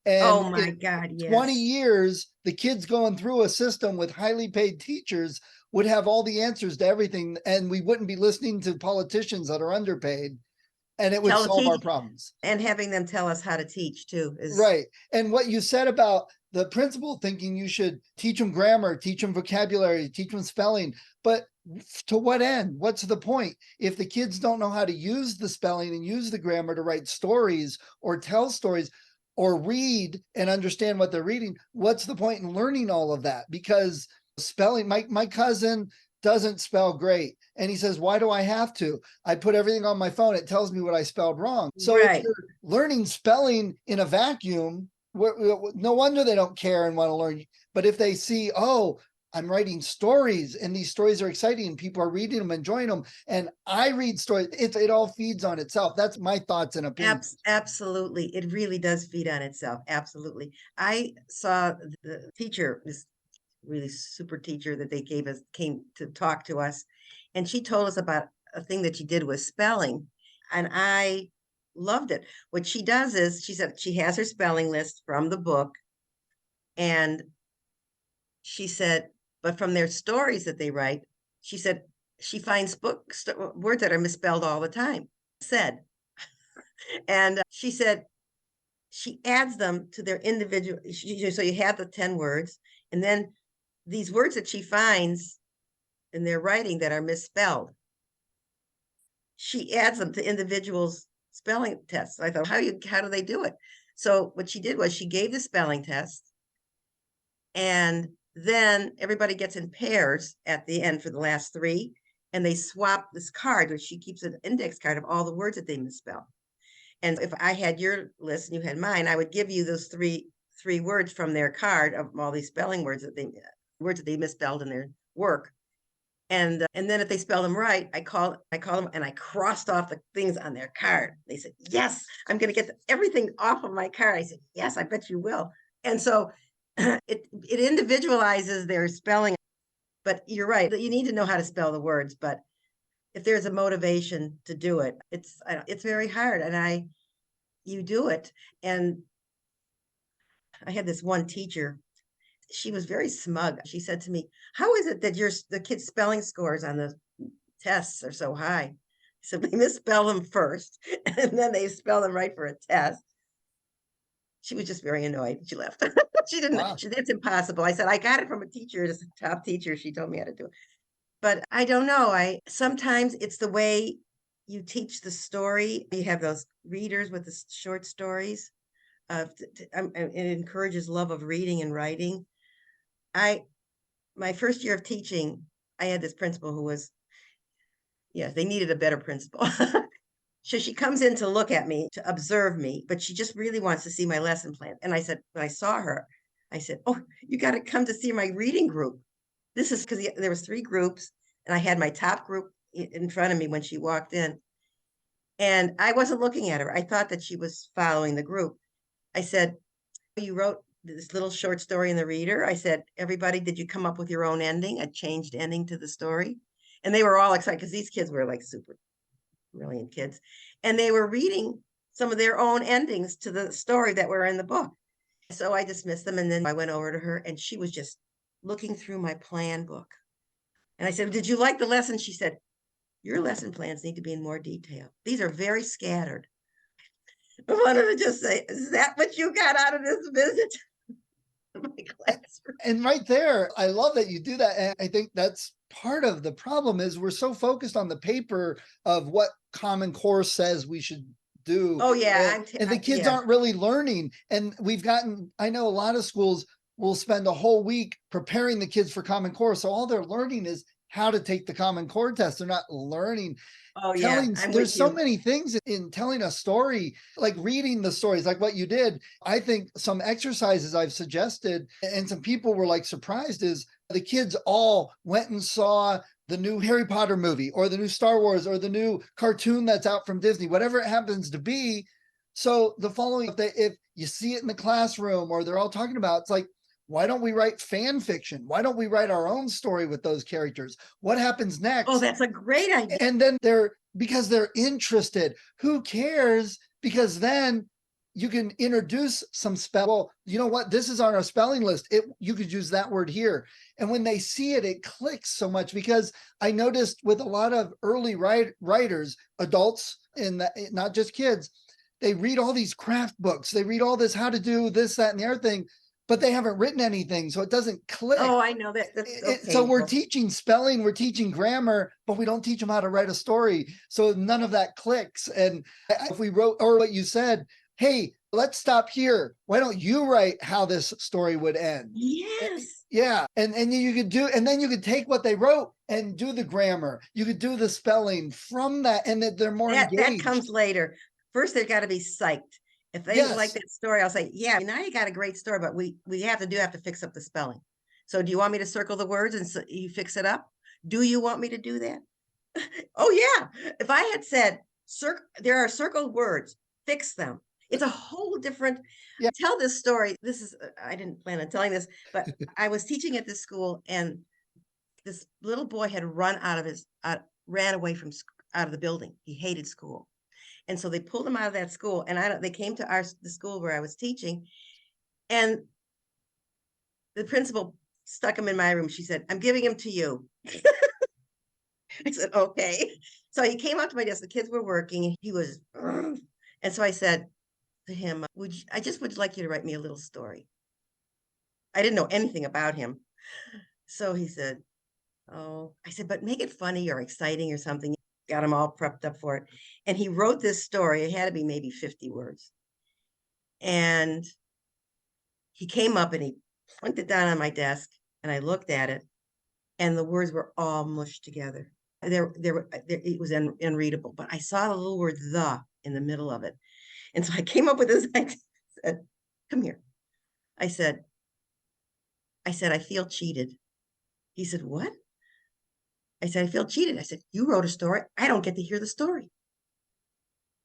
Oh And my in God, 20 yes. years, the kids going through a system with highly paid teachers would have all the answers to everything. And we wouldn't be listening to politicians that are underpaid, and it would Tell the solve our teach problems. and having them tell us how to teach too is Right. And what you said about the principal thinking you should teach them grammar, teach them vocabulary, teach them spelling, but to what end? What's the point? If the kids don't know how to use the spelling and use the grammar to write stories or tell stories or read and understand what they're reading, what's the point in learning all of that? Because spelling, my cousin doesn't spell great. And he says, why do I have to? I put everything on my phone. It tells me what I spelled wrong. So if right. you're learning spelling in a vacuum, no wonder they don't care and want to learn. But if they see, oh, I'm writing stories and these stories are exciting and people are reading them, enjoying them, and I read stories, it all feeds on itself. That's my thoughts and opinions. Absolutely. It really does feed on itself. Absolutely. I saw the teacher, this really super teacher that they gave us, came to talk to us, and she told us about a thing that she did with spelling, and I loved it. What she does is, she said she has her spelling list from the book, and she said, but from their stories that they write, she said she finds words that are misspelled all the time, said. And she said she adds them to their individual. So you have the 10 words, and then these words that she finds in their writing that are misspelled, she adds them to individuals' spelling tests. I thought, how do they do it? So what she did was she gave the spelling test, and then everybody gets in pairs at the end for the last 3, and they swap this card, which she keeps an index card of all the words that they misspell. And if I had your list and you had mine, I would give you those three words from their card of all these spelling words that they misspelled in their work. And then if they spell them right, I call them and I crossed off the things on their card. They said, yes, I'm going to get everything off of my card. I said, yes, I bet you will. And so it individualizes their spelling. But you're right, you need to know how to spell the words. But if there's a motivation to do it, it's very hard, and you do it. And I had this one teacher, she was very smug. She said to me, how is it that the kids' spelling scores on the tests are so high? So they misspell them first, and then they spell them right for a test. She was just very annoyed. She left. She didn't, Wow. that's impossible. I said, I got it from a teacher, this top teacher. She told me how to do it. But I don't know. Sometimes it's the way you teach the story. You have those readers with the short stories. It encourages love of reading and writing. My first year of teaching, I had this principal who was, they needed a better principal. So she comes in to look at me, to observe me, but she just really wants to see my lesson plan. And I said, when I saw her, I said, oh, you got to come to see my reading group. This is because there was 3 groups, and I had my top group in front of me when she walked in. And I wasn't looking at her. I thought that she was following the group. I said, you wrote this little short story in the reader. I said, everybody, did you come up with your own ending, a changed ending to the story? And they were all excited because these kids were like super brilliant kids. And they were reading some of their own endings to the story that were in the book. So I dismissed them. And then I went over to her, and she was just looking through my plan book. And I said, did you like the lesson? She said, your lesson plans need to be in more detail. These are very scattered. I wanted to just say, is that what you got out of this visit? My classroom. And right there, I love that you do that. And I think that's part of the problem is we're so focused on the paper of what Common Core says we should do. Oh yeah. And the kids aren't really learning. And I know a lot of schools will spend a whole week preparing the kids for Common Core. So all they're learning is how to take the Common Core test. They're not learning. Oh yeah, I'm There's with so you. many things in telling a story, like reading the stories, like what you did. I think some exercises I've suggested and some people were like surprised is the kids all went and saw the new Harry Potter movie or the new Star Wars or the new cartoon that's out from Disney, whatever it happens to be. So the following, if you see it in the classroom or they're all talking about, it's like, why don't we write fan fiction? Why don't we write our own story with those characters? What happens next? Oh, that's a great idea. And then because they're interested, who cares? Because then you can introduce some spell. Well, you know what? This is on our spelling list. You could use that word here. And when they see it, it clicks so much because I noticed with a lot of early writers, adults, not just kids, they read all these craft books. They read all this, how to do this, that, and the other thing, but they haven't written anything. So it doesn't click. Oh, I know that. So we're teaching spelling, we're teaching grammar, but we don't teach them how to write a story. So none of that clicks. And if we wrote, or what you said, hey, let's stop here. Why don't you write how this story would end? Yes. Yeah. And you could do, and then you could take what they wrote and do the grammar. You could do the spelling from that, and that they're more engaged. That comes later. First, they've got to be psyched. If they like that story, I'll say, yeah, now you got a great story, but we have to fix up the spelling. So do you want me to circle the words and so you fix it up? Do you want me to do that? Oh yeah. If I had said, there are circled words, fix them. It's a whole different, tell this story. This is, I didn't plan on telling this, but I was teaching at this school and this little boy had ran away from out of the building. He hated school. And so they pulled him out of that school, and they came to the school where I was teaching, and the principal stuck him in my room. She said, "I'm giving him to you." I said, "Okay." So he came up to my desk. The kids were working, and he was, and so I said to him, I just would like you to write me a little story. I didn't know anything about him. So he said, "Oh," I said, "but make it funny or exciting or something." Got him all prepped up for it. And he wrote this story. It had to be maybe 50 words. And he came up and he plunked it down on my desk, and I looked at it, and the words were all mushed together. It was unreadable, but I saw the little word "the" in the middle of it. And so I came up with this. I said, "Come here." I said, "I feel cheated." He said, "What?" I said, "I feel cheated." I said, "You wrote a story. I don't get to hear the story."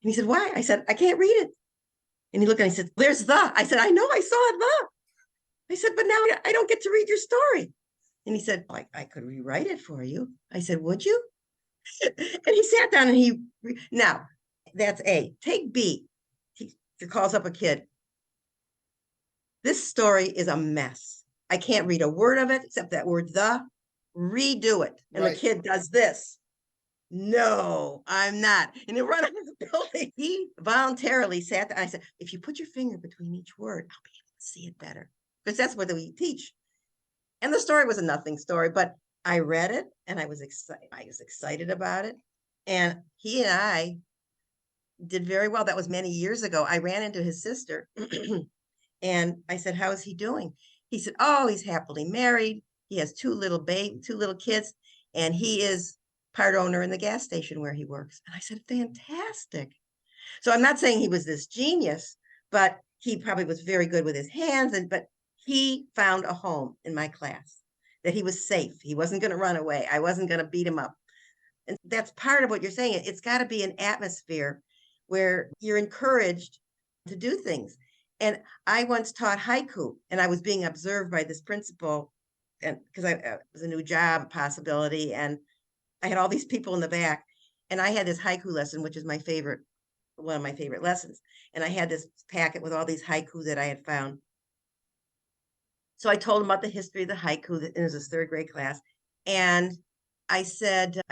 And he said, "Why?" I said, "I can't read it." And he looked at me and he said, "There's the." I said, "I know, I saw it, the." I said, "But now I don't get to read your story." And he said, I could rewrite it for you." I said, "Would you?" And he sat down and now that's A. Take B. He calls up a kid. "This story is a mess. I can't read a word of it except that word "the." Redo it." And the kid does this. "No, I'm not." And he ran out of the building. He voluntarily sat there. I said, "If you put your finger between each word, I'll be able to see it better." Because that's what we teach. And the story was a nothing story, but I read it and I was excited about it. And he and I did very well. That was many years ago. I ran into his sister and I said, "How is he doing?" He said, "Oh, he's happily married. He has two little kids, and he is part owner in the gas station where he works." And I said, "Fantastic." So I'm not saying he was this genius, but he probably was very good with his hands. But he found a home in my class, that he was safe. He wasn't going to run away. I wasn't going to beat him up. And that's part of what you're saying. It's got to be an atmosphere where you're encouraged to do things. And I once taught haiku, and I was being observed by this principal, and because it was a new job possibility, and I had all these people in the back, and I had this haiku lesson, which is one of my favorite lessons. And I had this packet with all these haiku that I had found. So I told them about the history of the haiku, and it was this third grade class. And I said,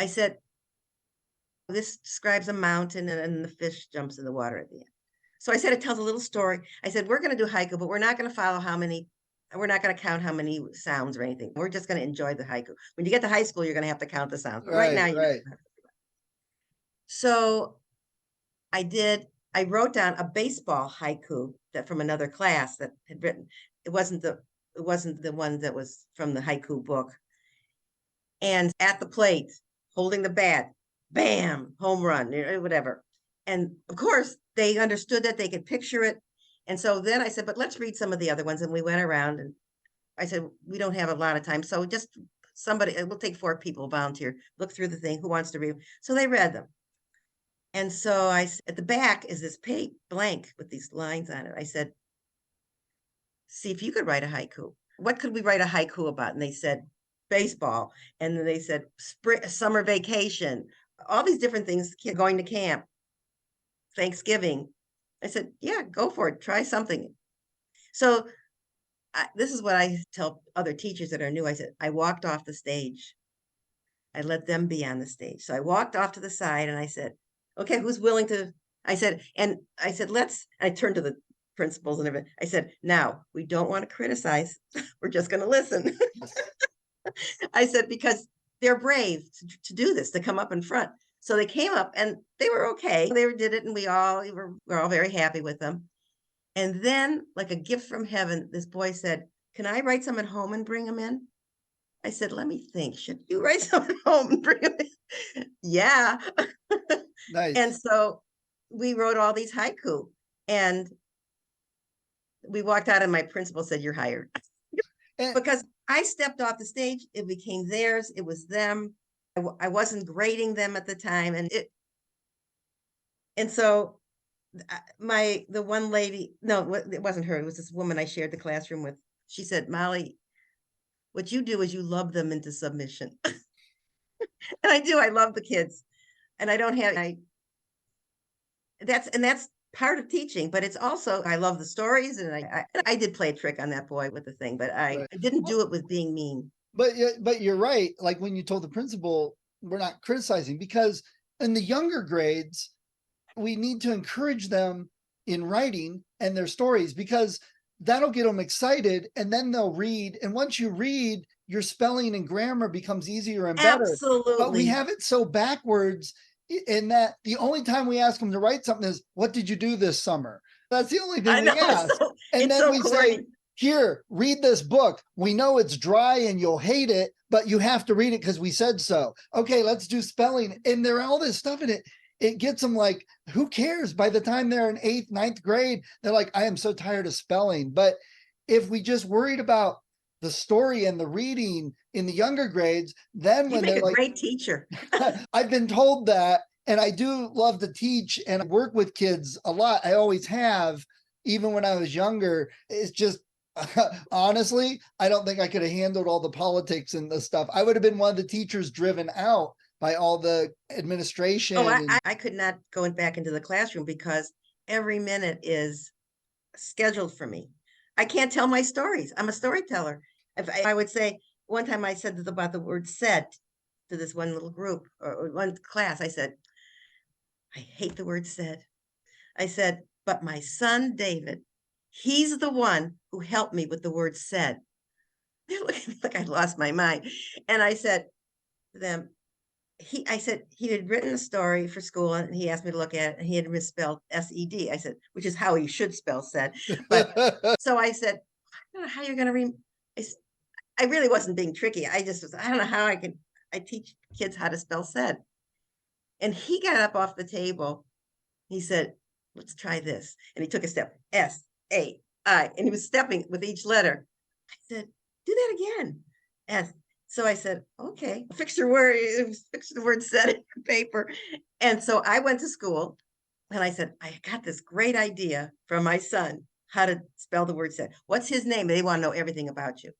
"This describes a mountain, and the fish jumps in the water at the end." So I said, it tells a little story. I said, "We're going to do haiku, but we're not going to follow we're not going to count how many sounds or anything. We're just going to enjoy the haiku. When you get to high school, you're going to have to count the sounds. But right now, you don't have to." So I wrote down a baseball haiku that from another class that had written. It wasn't the one that was from the haiku book. and at the plate, holding the bat, bam, home run, whatever. And of course, they understood that, they could picture it. And so then I said, but let's read some of the other ones. And we went around, and I said, we don't have a lot of time. So just somebody, we'll take 4 people volunteer, look through the thing, who wants to read? So they read them. And so at the back is this page blank with these lines on it. I said, see if you could write a haiku. What could we write a haiku about? And they said, baseball. And then they said, spring, summer vacation, all these different things, going to camp, Thanksgiving. I said, yeah, go for it. Try something. So this is what I tell other teachers that are new. I said, I walked off the stage. I let them be on the stage. So I walked off to the side and I said, okay, who's willing to, I said, I turned to the principals and everything. I said, now, we don't want to criticize. We're just going to listen. I said, because they're brave to do this, to come up in front. So they came up and they were okay. They did it, and we're all very happy with them. And then, like a gift from heaven, this boy said, can I write some at home and bring them in? I said, let me think. Should you write some at home and bring them in? Yeah. Nice. And so we wrote all these haiku, and we walked out and my principal said, you're hired. Because I stepped off the stage, it became theirs, it was them. I wasn't grading them at the time. And so the one lady, no, it wasn't her, it was this woman I shared the classroom with. She said, Molly, what you do is you love them into submission. And I do, I love the kids. And I don't have, that's part of teaching, but it's also, I love the stories, and I did play a trick on that boy with the thing, but I didn't do it with being mean. But you're right. Like when you told the principal, we're not criticizing, because in the younger grades, we need to encourage them in writing and their stories, because that'll get them excited, and then they'll read. And once you read, your spelling and grammar becomes easier and better. Absolutely. But we have it so backwards in that the only time we ask them to write something is, what did you do this summer? That's the only thing we ask. And then we say, here, read this book. We know it's dry and you'll hate it, but you have to read it because we said so. Okay, let's do spelling. And there are all this stuff in it. It gets them like, who cares? By the time they're in 8th, 9th grade, they're like, I am so tired of spelling. But if we just worried about the story and the reading in the younger grades, then when they're like, great teacher. I've been told that, and I do love to teach and work with kids a lot. I always have, even when I was younger. It's just, honestly, I don't think I could have handled all the politics and the stuff. I would have been one of the teachers driven out by all the administration. Oh, I could not go back into the classroom because every minute is scheduled for me. I can't tell my stories. I'm a storyteller. If I would say, one time I said about the word said to this one little group or one class, I said, I hate the word said. I said, but my son, David, he's the one who helped me with the word said. They're looking at me like I lost my mind. And I said to them, I said, he had written a story for school and he asked me to look at it, and he had misspelled S-E-D. I said, which is how he should spell said. But so I said, I don't know how you're going to read. I really wasn't being tricky. I don't know how I teach kids how to spell said. And he got up off the table. He said, let's try this. And he took a step, S-A-I, and he was stepping with each letter. I said, do that again. S. So I said, okay, fix the word said in your paper. And so I went to school and I said, I got this great idea from my son, how to spell the word said. What's his name? They want to know everything about you.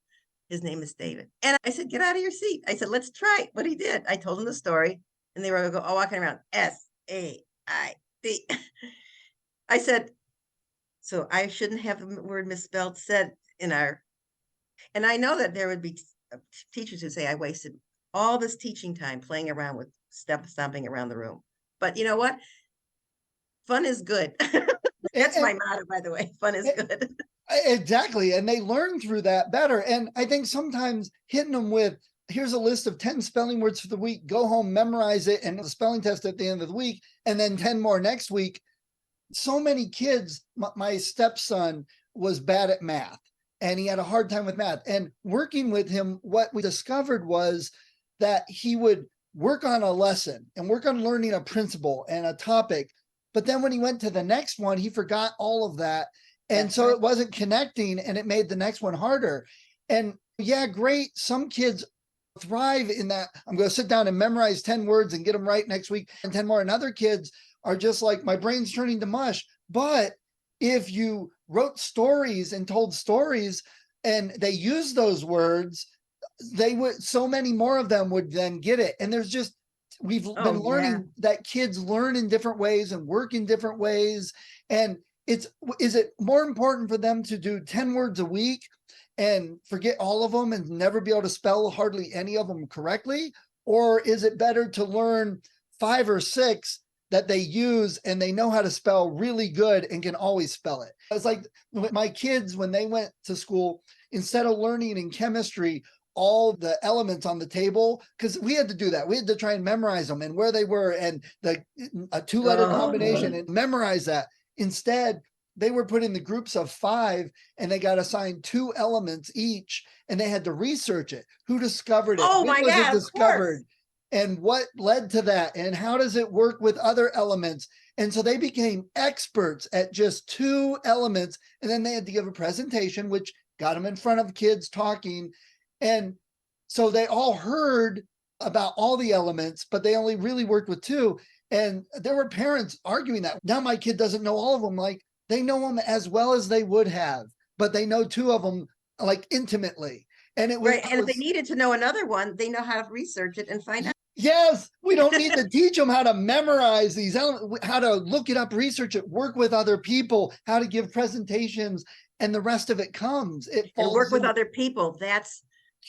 His name is David. And I said, get out of your seat. I said, let's try what he did. I told him the story, and they were all walking around, S-A-I-D. I said, so I shouldn't have the word misspelled said in our, and I know that there would be teachers who say I wasted all this teaching time playing around with stomping around the room. But you know what? Fun is good. That's my motto, by the way. Fun is good. Exactly. And they learn through that better. And I think sometimes hitting them with, here's a list of 10 spelling words for the week, go home, memorize it, and the spelling test at the end of the week, and then 10 more next week. So many kids, my stepson was bad at math, and he had a hard time with math. And working with him, what we discovered was that he would work on a lesson and work on learning a principle and a topic. But then when he went to the next one, he forgot all of that. And That's so right. it wasn't connecting and it made the next one harder. And yeah, great. Some kids thrive in that. I'm going to sit down and memorize 10 words and get them right next week and 10 more. And other kids are just like, my brain's turning to mush. But if you wrote stories and told stories and they use those words, they would, so many more of them would then get it. And there's just, we've Oh, been yeah. learning that kids learn in different ways and work in different ways. And is it more important for them to do 10 words a week and forget all of them and never be able to spell hardly any of them correctly? Or is it better to learn 5 or 6 that they use and they know how to spell really good and can always spell it? It's like my kids, when they went to school, instead of learning in chemistry all the elements on the table, because we had to do that. We had to try and memorize them and where they were and a 2-letter combination and memorize that. Instead, they were put in the groups of 5 and they got assigned 2 elements each and they had to research it. Who discovered it? Oh When my was God, it of discovered? course. And what led to that? And how does it work with other elements? And so they became experts at just 2 elements. And then they had to give a presentation, which got them in front of kids talking. And so they all heard about all the elements, but they only really worked with 2. And there were parents arguing that now my kid doesn't know all of them. Like, they know them as well as they would have, but they know 2 of them like intimately. And it was, Right. And if they needed to know another one, they know how to research it and find out. yes, we don't need to teach them how to memorize these elements, how to look it up, research it, work with other people, how to give presentations, and the rest of it comes. It And falls work with in other people. That's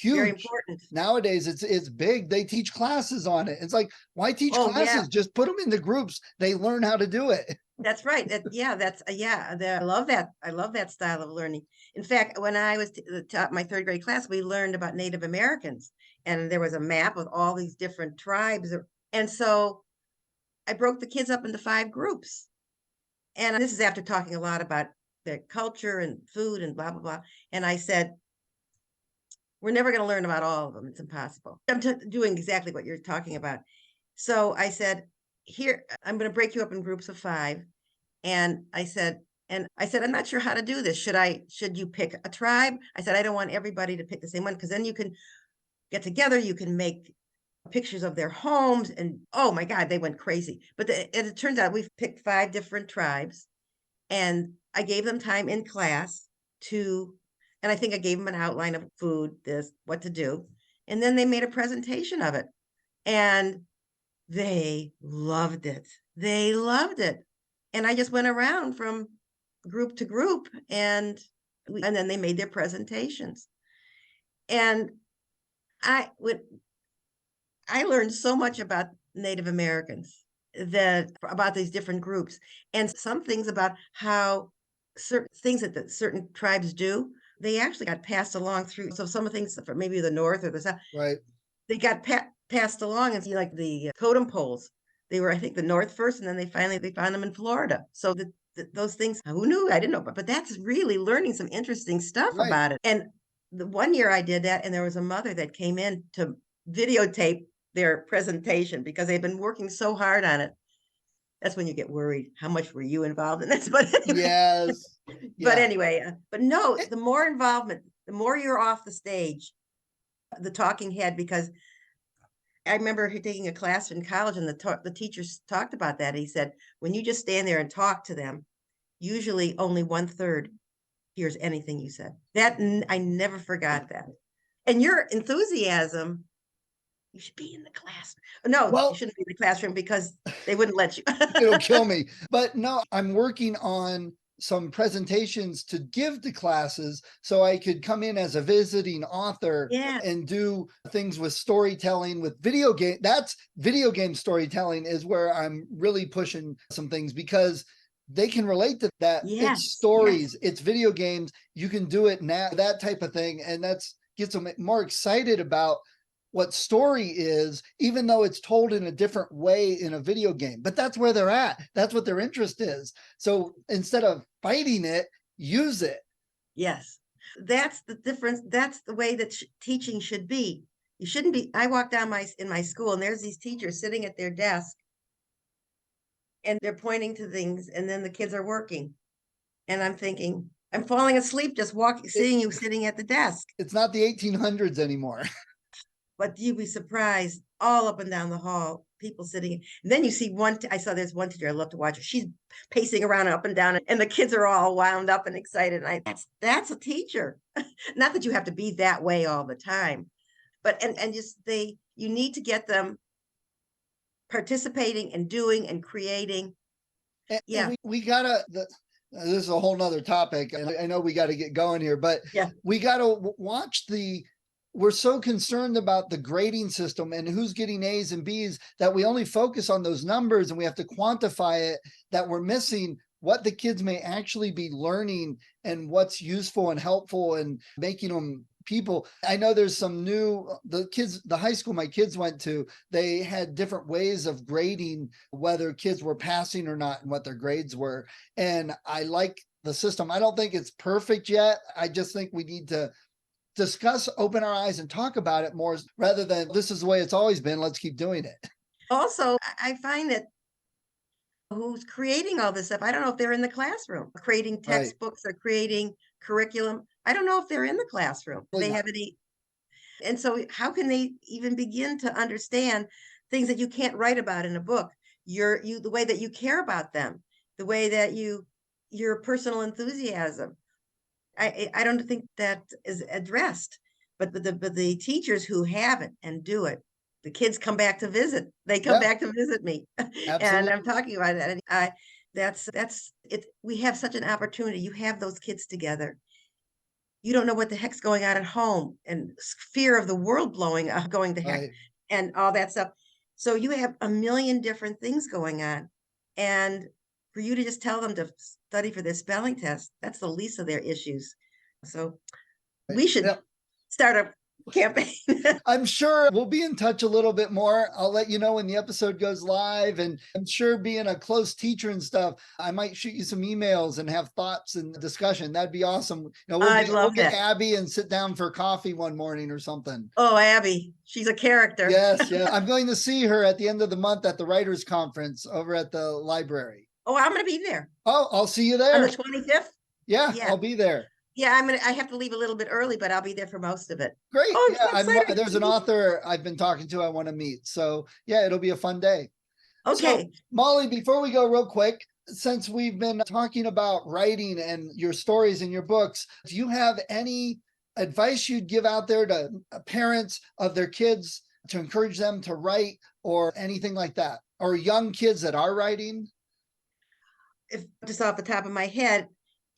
very huge. important. Nowadays, it's big. They teach classes on it. It's like, why teach Oh, yeah. classes? Just put them into groups. They learn how to do it. That's right. Yeah, I love that. I love that style of learning. In fact, when I was taught my 3rd grade class, we learned about Native Americans, and there was a map with all these different tribes. And so I broke the kids up into 5 groups. And this is after talking a lot about their culture and food and blah, blah, blah. And I said, we're never going to learn about all of them. It's impossible. I'm doing exactly what you're talking about. So I said, here, I'm going to break you up in groups of 5. And I said, I'm not sure how to do this. Should you pick a tribe? I said, I don't want everybody to pick the same one, because then you can get together, you can make pictures of their homes. And oh my God, they went crazy. But it turns out we've picked 5 different tribes, and I gave them time in class and I think I gave them an outline of food, what to do. And then they made a presentation of it, and they loved it. They loved it. And I just went around from group to group, and then they made their presentations. And I learned so much about Native Americans, about these different groups, and some things about how certain things that certain tribes do, they actually got passed along through. So some of the things from maybe the North or the South, Right. they got passed along. And see, like the totem poles, they were, I think, the North first, and then they found them in Florida. So those things, who knew? I didn't know, but that's really learning some interesting stuff Right. about it. And the one year I did that, and there was a mother that came in to videotape their presentation because they've been working so hard on it. That's when you get worried. How much were you involved in this? But anyway, Yes. but Yeah. anyway, but no, the more involvement, the more you're off the stage, the talking head. Because I remember taking a class in college, and the teachers talked about that. He said, when you just stand there and talk to them, usually only 1/3 hears anything you said. I never forgot that. And your enthusiasm, you should be in the class. No, Well, you shouldn't be in the classroom because they wouldn't let you. it'll kill me. But no, I'm working on some presentations to give to classes so I could come in as a visiting author Yeah. and do things with storytelling with video game. That's video game storytelling is where I'm really pushing some things, because they can relate to that. Yes, It's stories, it's video games. You can do it now, that type of thing. And that's gets them more excited about what story is, even though it's told in a different way in a video game. But that's where they're at. That's what their interest is. So instead of fighting it, use it. Yes. That's the difference. That's the way that teaching should be. You shouldn't be. I walk down in my school and there's these teachers sitting at their desk and they're pointing to things and then the kids are working. And I'm thinking, I'm falling asleep just seeing you sitting at the desk. It's not the 1800s anymore. But you'd be surprised all up and down the hall, people sitting. And then you see I saw there's one teacher I love to watch her. She's pacing around up and down, and the kids are all wound up and excited. And that's a teacher. Not that you have to be that way all the time, but and just you need to get them participating and doing and creating. And we gotta. This is a whole nother topic, and I know we got to get going here, but we got to watch we're so concerned about the grading system and who's getting A's and B's that we only focus on those numbers and we have to quantify it, that we're missing what the kids may actually be learning and what's useful and helpful and making them people. I know there's some the high school my kids went to, they had different ways of grading whether kids were passing or not and what their grades were. And I like the system. I don't think it's perfect yet. I just think we need to discuss, open our eyes and talk about it more rather than this is the way it's always been. Let's keep doing it. Also, I find that who's creating all this stuff, I don't know if they're in the classroom, creating textbooks or creating curriculum. I don't know if they're in the classroom. They have any. And so how can they even begin to understand things that you can't write about in a book? The way that you care about them, the way that your personal enthusiasm. I don't think that is addressed, but the teachers who have it and do it, the kids come back to visit. They come back to visit me, and I'm talking about that. And that's it. We have such an opportunity. You have those kids together. You don't know what the heck's going on at home, and fear of the world going to heck, and all that stuff. So you have a million different things going on, and for you to just tell them to study for their spelling test, that's the least of their issues. So we should start a campaign. I'm sure we'll be in touch a little bit more. I'll let you know when the episode goes live. And I'm sure being a close teacher and stuff, I might shoot you some emails and have thoughts and discussion. That'd be awesome. We'll get Abby and sit down for coffee one morning or something. Oh, Abby, she's a character. Yes. I'm going to see her at the end of the month at the Writers Conference over at the library. Oh, I'm going to be there. Oh, I'll see you there. On the 25th? Yeah, I'll be there. Yeah, I have to leave a little bit early, but I'll be there for most of it. Great. Oh, there's an author I've been talking to I want to meet. So it'll be a fun day. Okay. So, Molly, before we go real quick, since we've been talking about writing and your stories in your books, do you have any advice you'd give out there to parents of their kids to encourage them to write or anything like that? Or young kids that are writing? If just off the top of my head,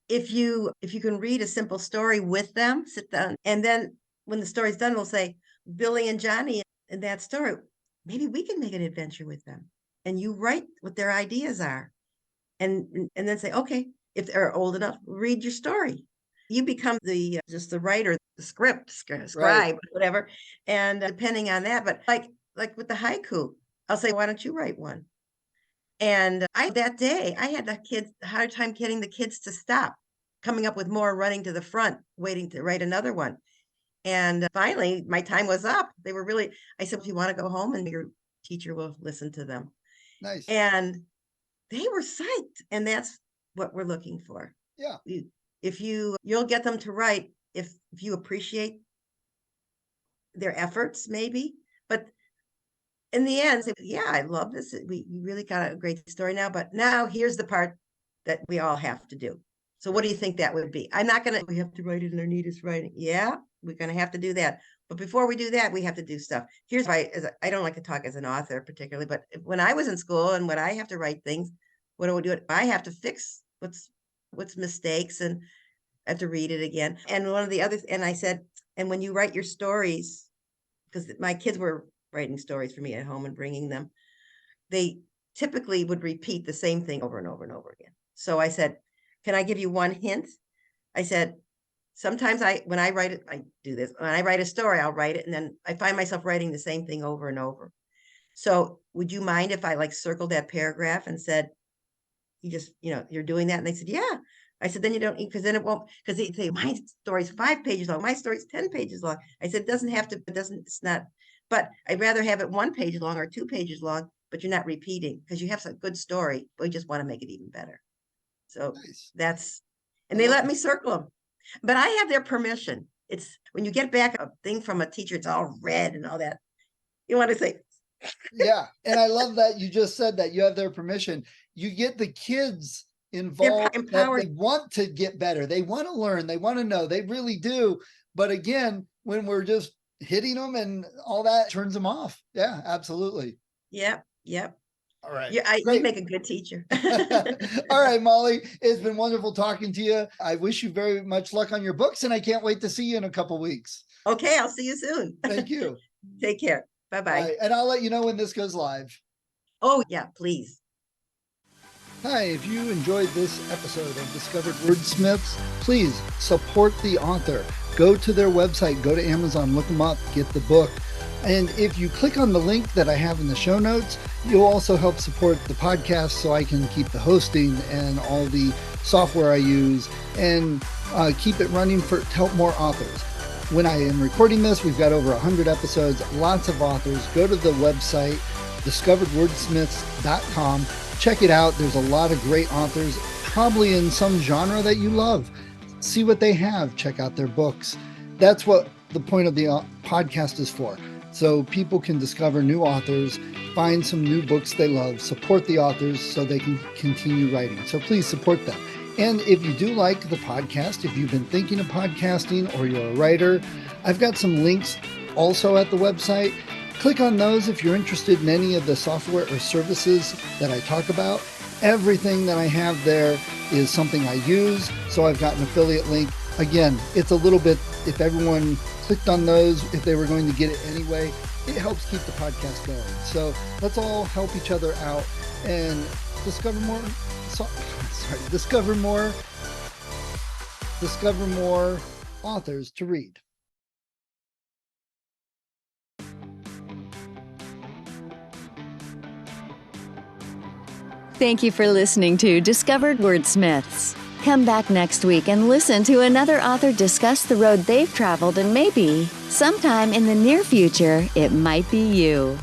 if you can read a simple story with them, sit down, and then when the story's done, we'll say, Billy and Johnny in that story, maybe we can make an adventure with them. And you write what their ideas are. And then say, okay, if they're old enough, read your story. You become just the writer, the scribe, whatever. And depending on that, but like with the haiku, I'll say, why don't you write one? And that day I had a hard time getting the kids to stop, coming up with more, running to the front, waiting to write another one. And finally my time was up. I said, if you want to go home, and your teacher will listen to them. Nice. And they were psyched. And that's what we're looking for. Yeah. You'll get them to write if you appreciate their efforts, maybe, but in the end, say, yeah, I love this. We really got a great story now, but now here's the part that we all have to do. So what do you think that would be? We have to write it in our neatest writing. Yeah, we're going to have to do that. But before we do that, we have to do stuff. I don't like to talk as an author particularly, but when I was in school and when I have to write things, what do I do? I have to fix what's mistakes, and I have to read it again. And one of the others, and I said, and when you write your stories, because my kids were writing stories for me at home and bringing them, they typically would repeat the same thing over and over and over again. So I said, can I give you one hint? I said, sometimes when I write it, I do this. When I write a story, I'll write it, and then I find myself writing the same thing over and over. So would you mind if I circled that paragraph and said, you're doing that? And they said, yeah. I said, then you don't, because then it won't, because they say, my story's 5 pages long, my story's 10 pages long. I said, it doesn't have to, it's not, but I'd rather have it 1 page long or 2 pages long, but you're not repeating, because you have some good story, but we just want to make it even better. So Nice. And they let me circle them, but I have their permission. It's when you get back a thing from a teacher, it's all red and all that. You want to say, yeah. And I love that you just said that you have their permission. You get the kids involved, that they want to get better. They want to learn. They want to know. They really do. But again, when we're just hitting them and all that, turns them off. Yeah, absolutely. Yep. All right. Yeah, you make a good teacher. All right, Molly, it's been wonderful talking to you. I wish you very much luck on your books, and I can't wait to see you in a couple weeks. Okay, I'll see you soon. Thank you. Take care. Bye-bye. Right, and I'll let you know when this goes live. Oh, yeah, please. Hi, if you enjoyed this episode of Discovered Wordsmiths, please support the author. Go to their website, go to Amazon, look them up, get the book. And if you click on the link that I have in the show notes, you'll also help support the podcast so I can keep the hosting and all the software I use and keep it running to help more authors. When I am recording this, we've got over 100 episodes, lots of authors. Go to the website, discoveredwordsmiths.com. Check it out. There's a lot of great authors, probably in some genre that you love. See what they have. Check out their books. That's what the point of the podcast is for. So people can discover new authors, find some new books they love, support the authors so they can continue writing. So please support them. And if you do like the podcast, if you've been thinking of podcasting or you're a writer, I've got some links also at the website. Click on those if you're interested in any of the software or services that I talk about. Everything that I have there is something I use. So I've got an affiliate link. Again, it's a little bit, if everyone clicked on those, if they were going to get it anyway, it helps keep the podcast going. So let's all help each other out and discover more authors to read. Thank you for listening to Discovered Wordsmiths. Come back next week and listen to another author discuss the road they've traveled, and maybe, sometime in the near future, it might be you.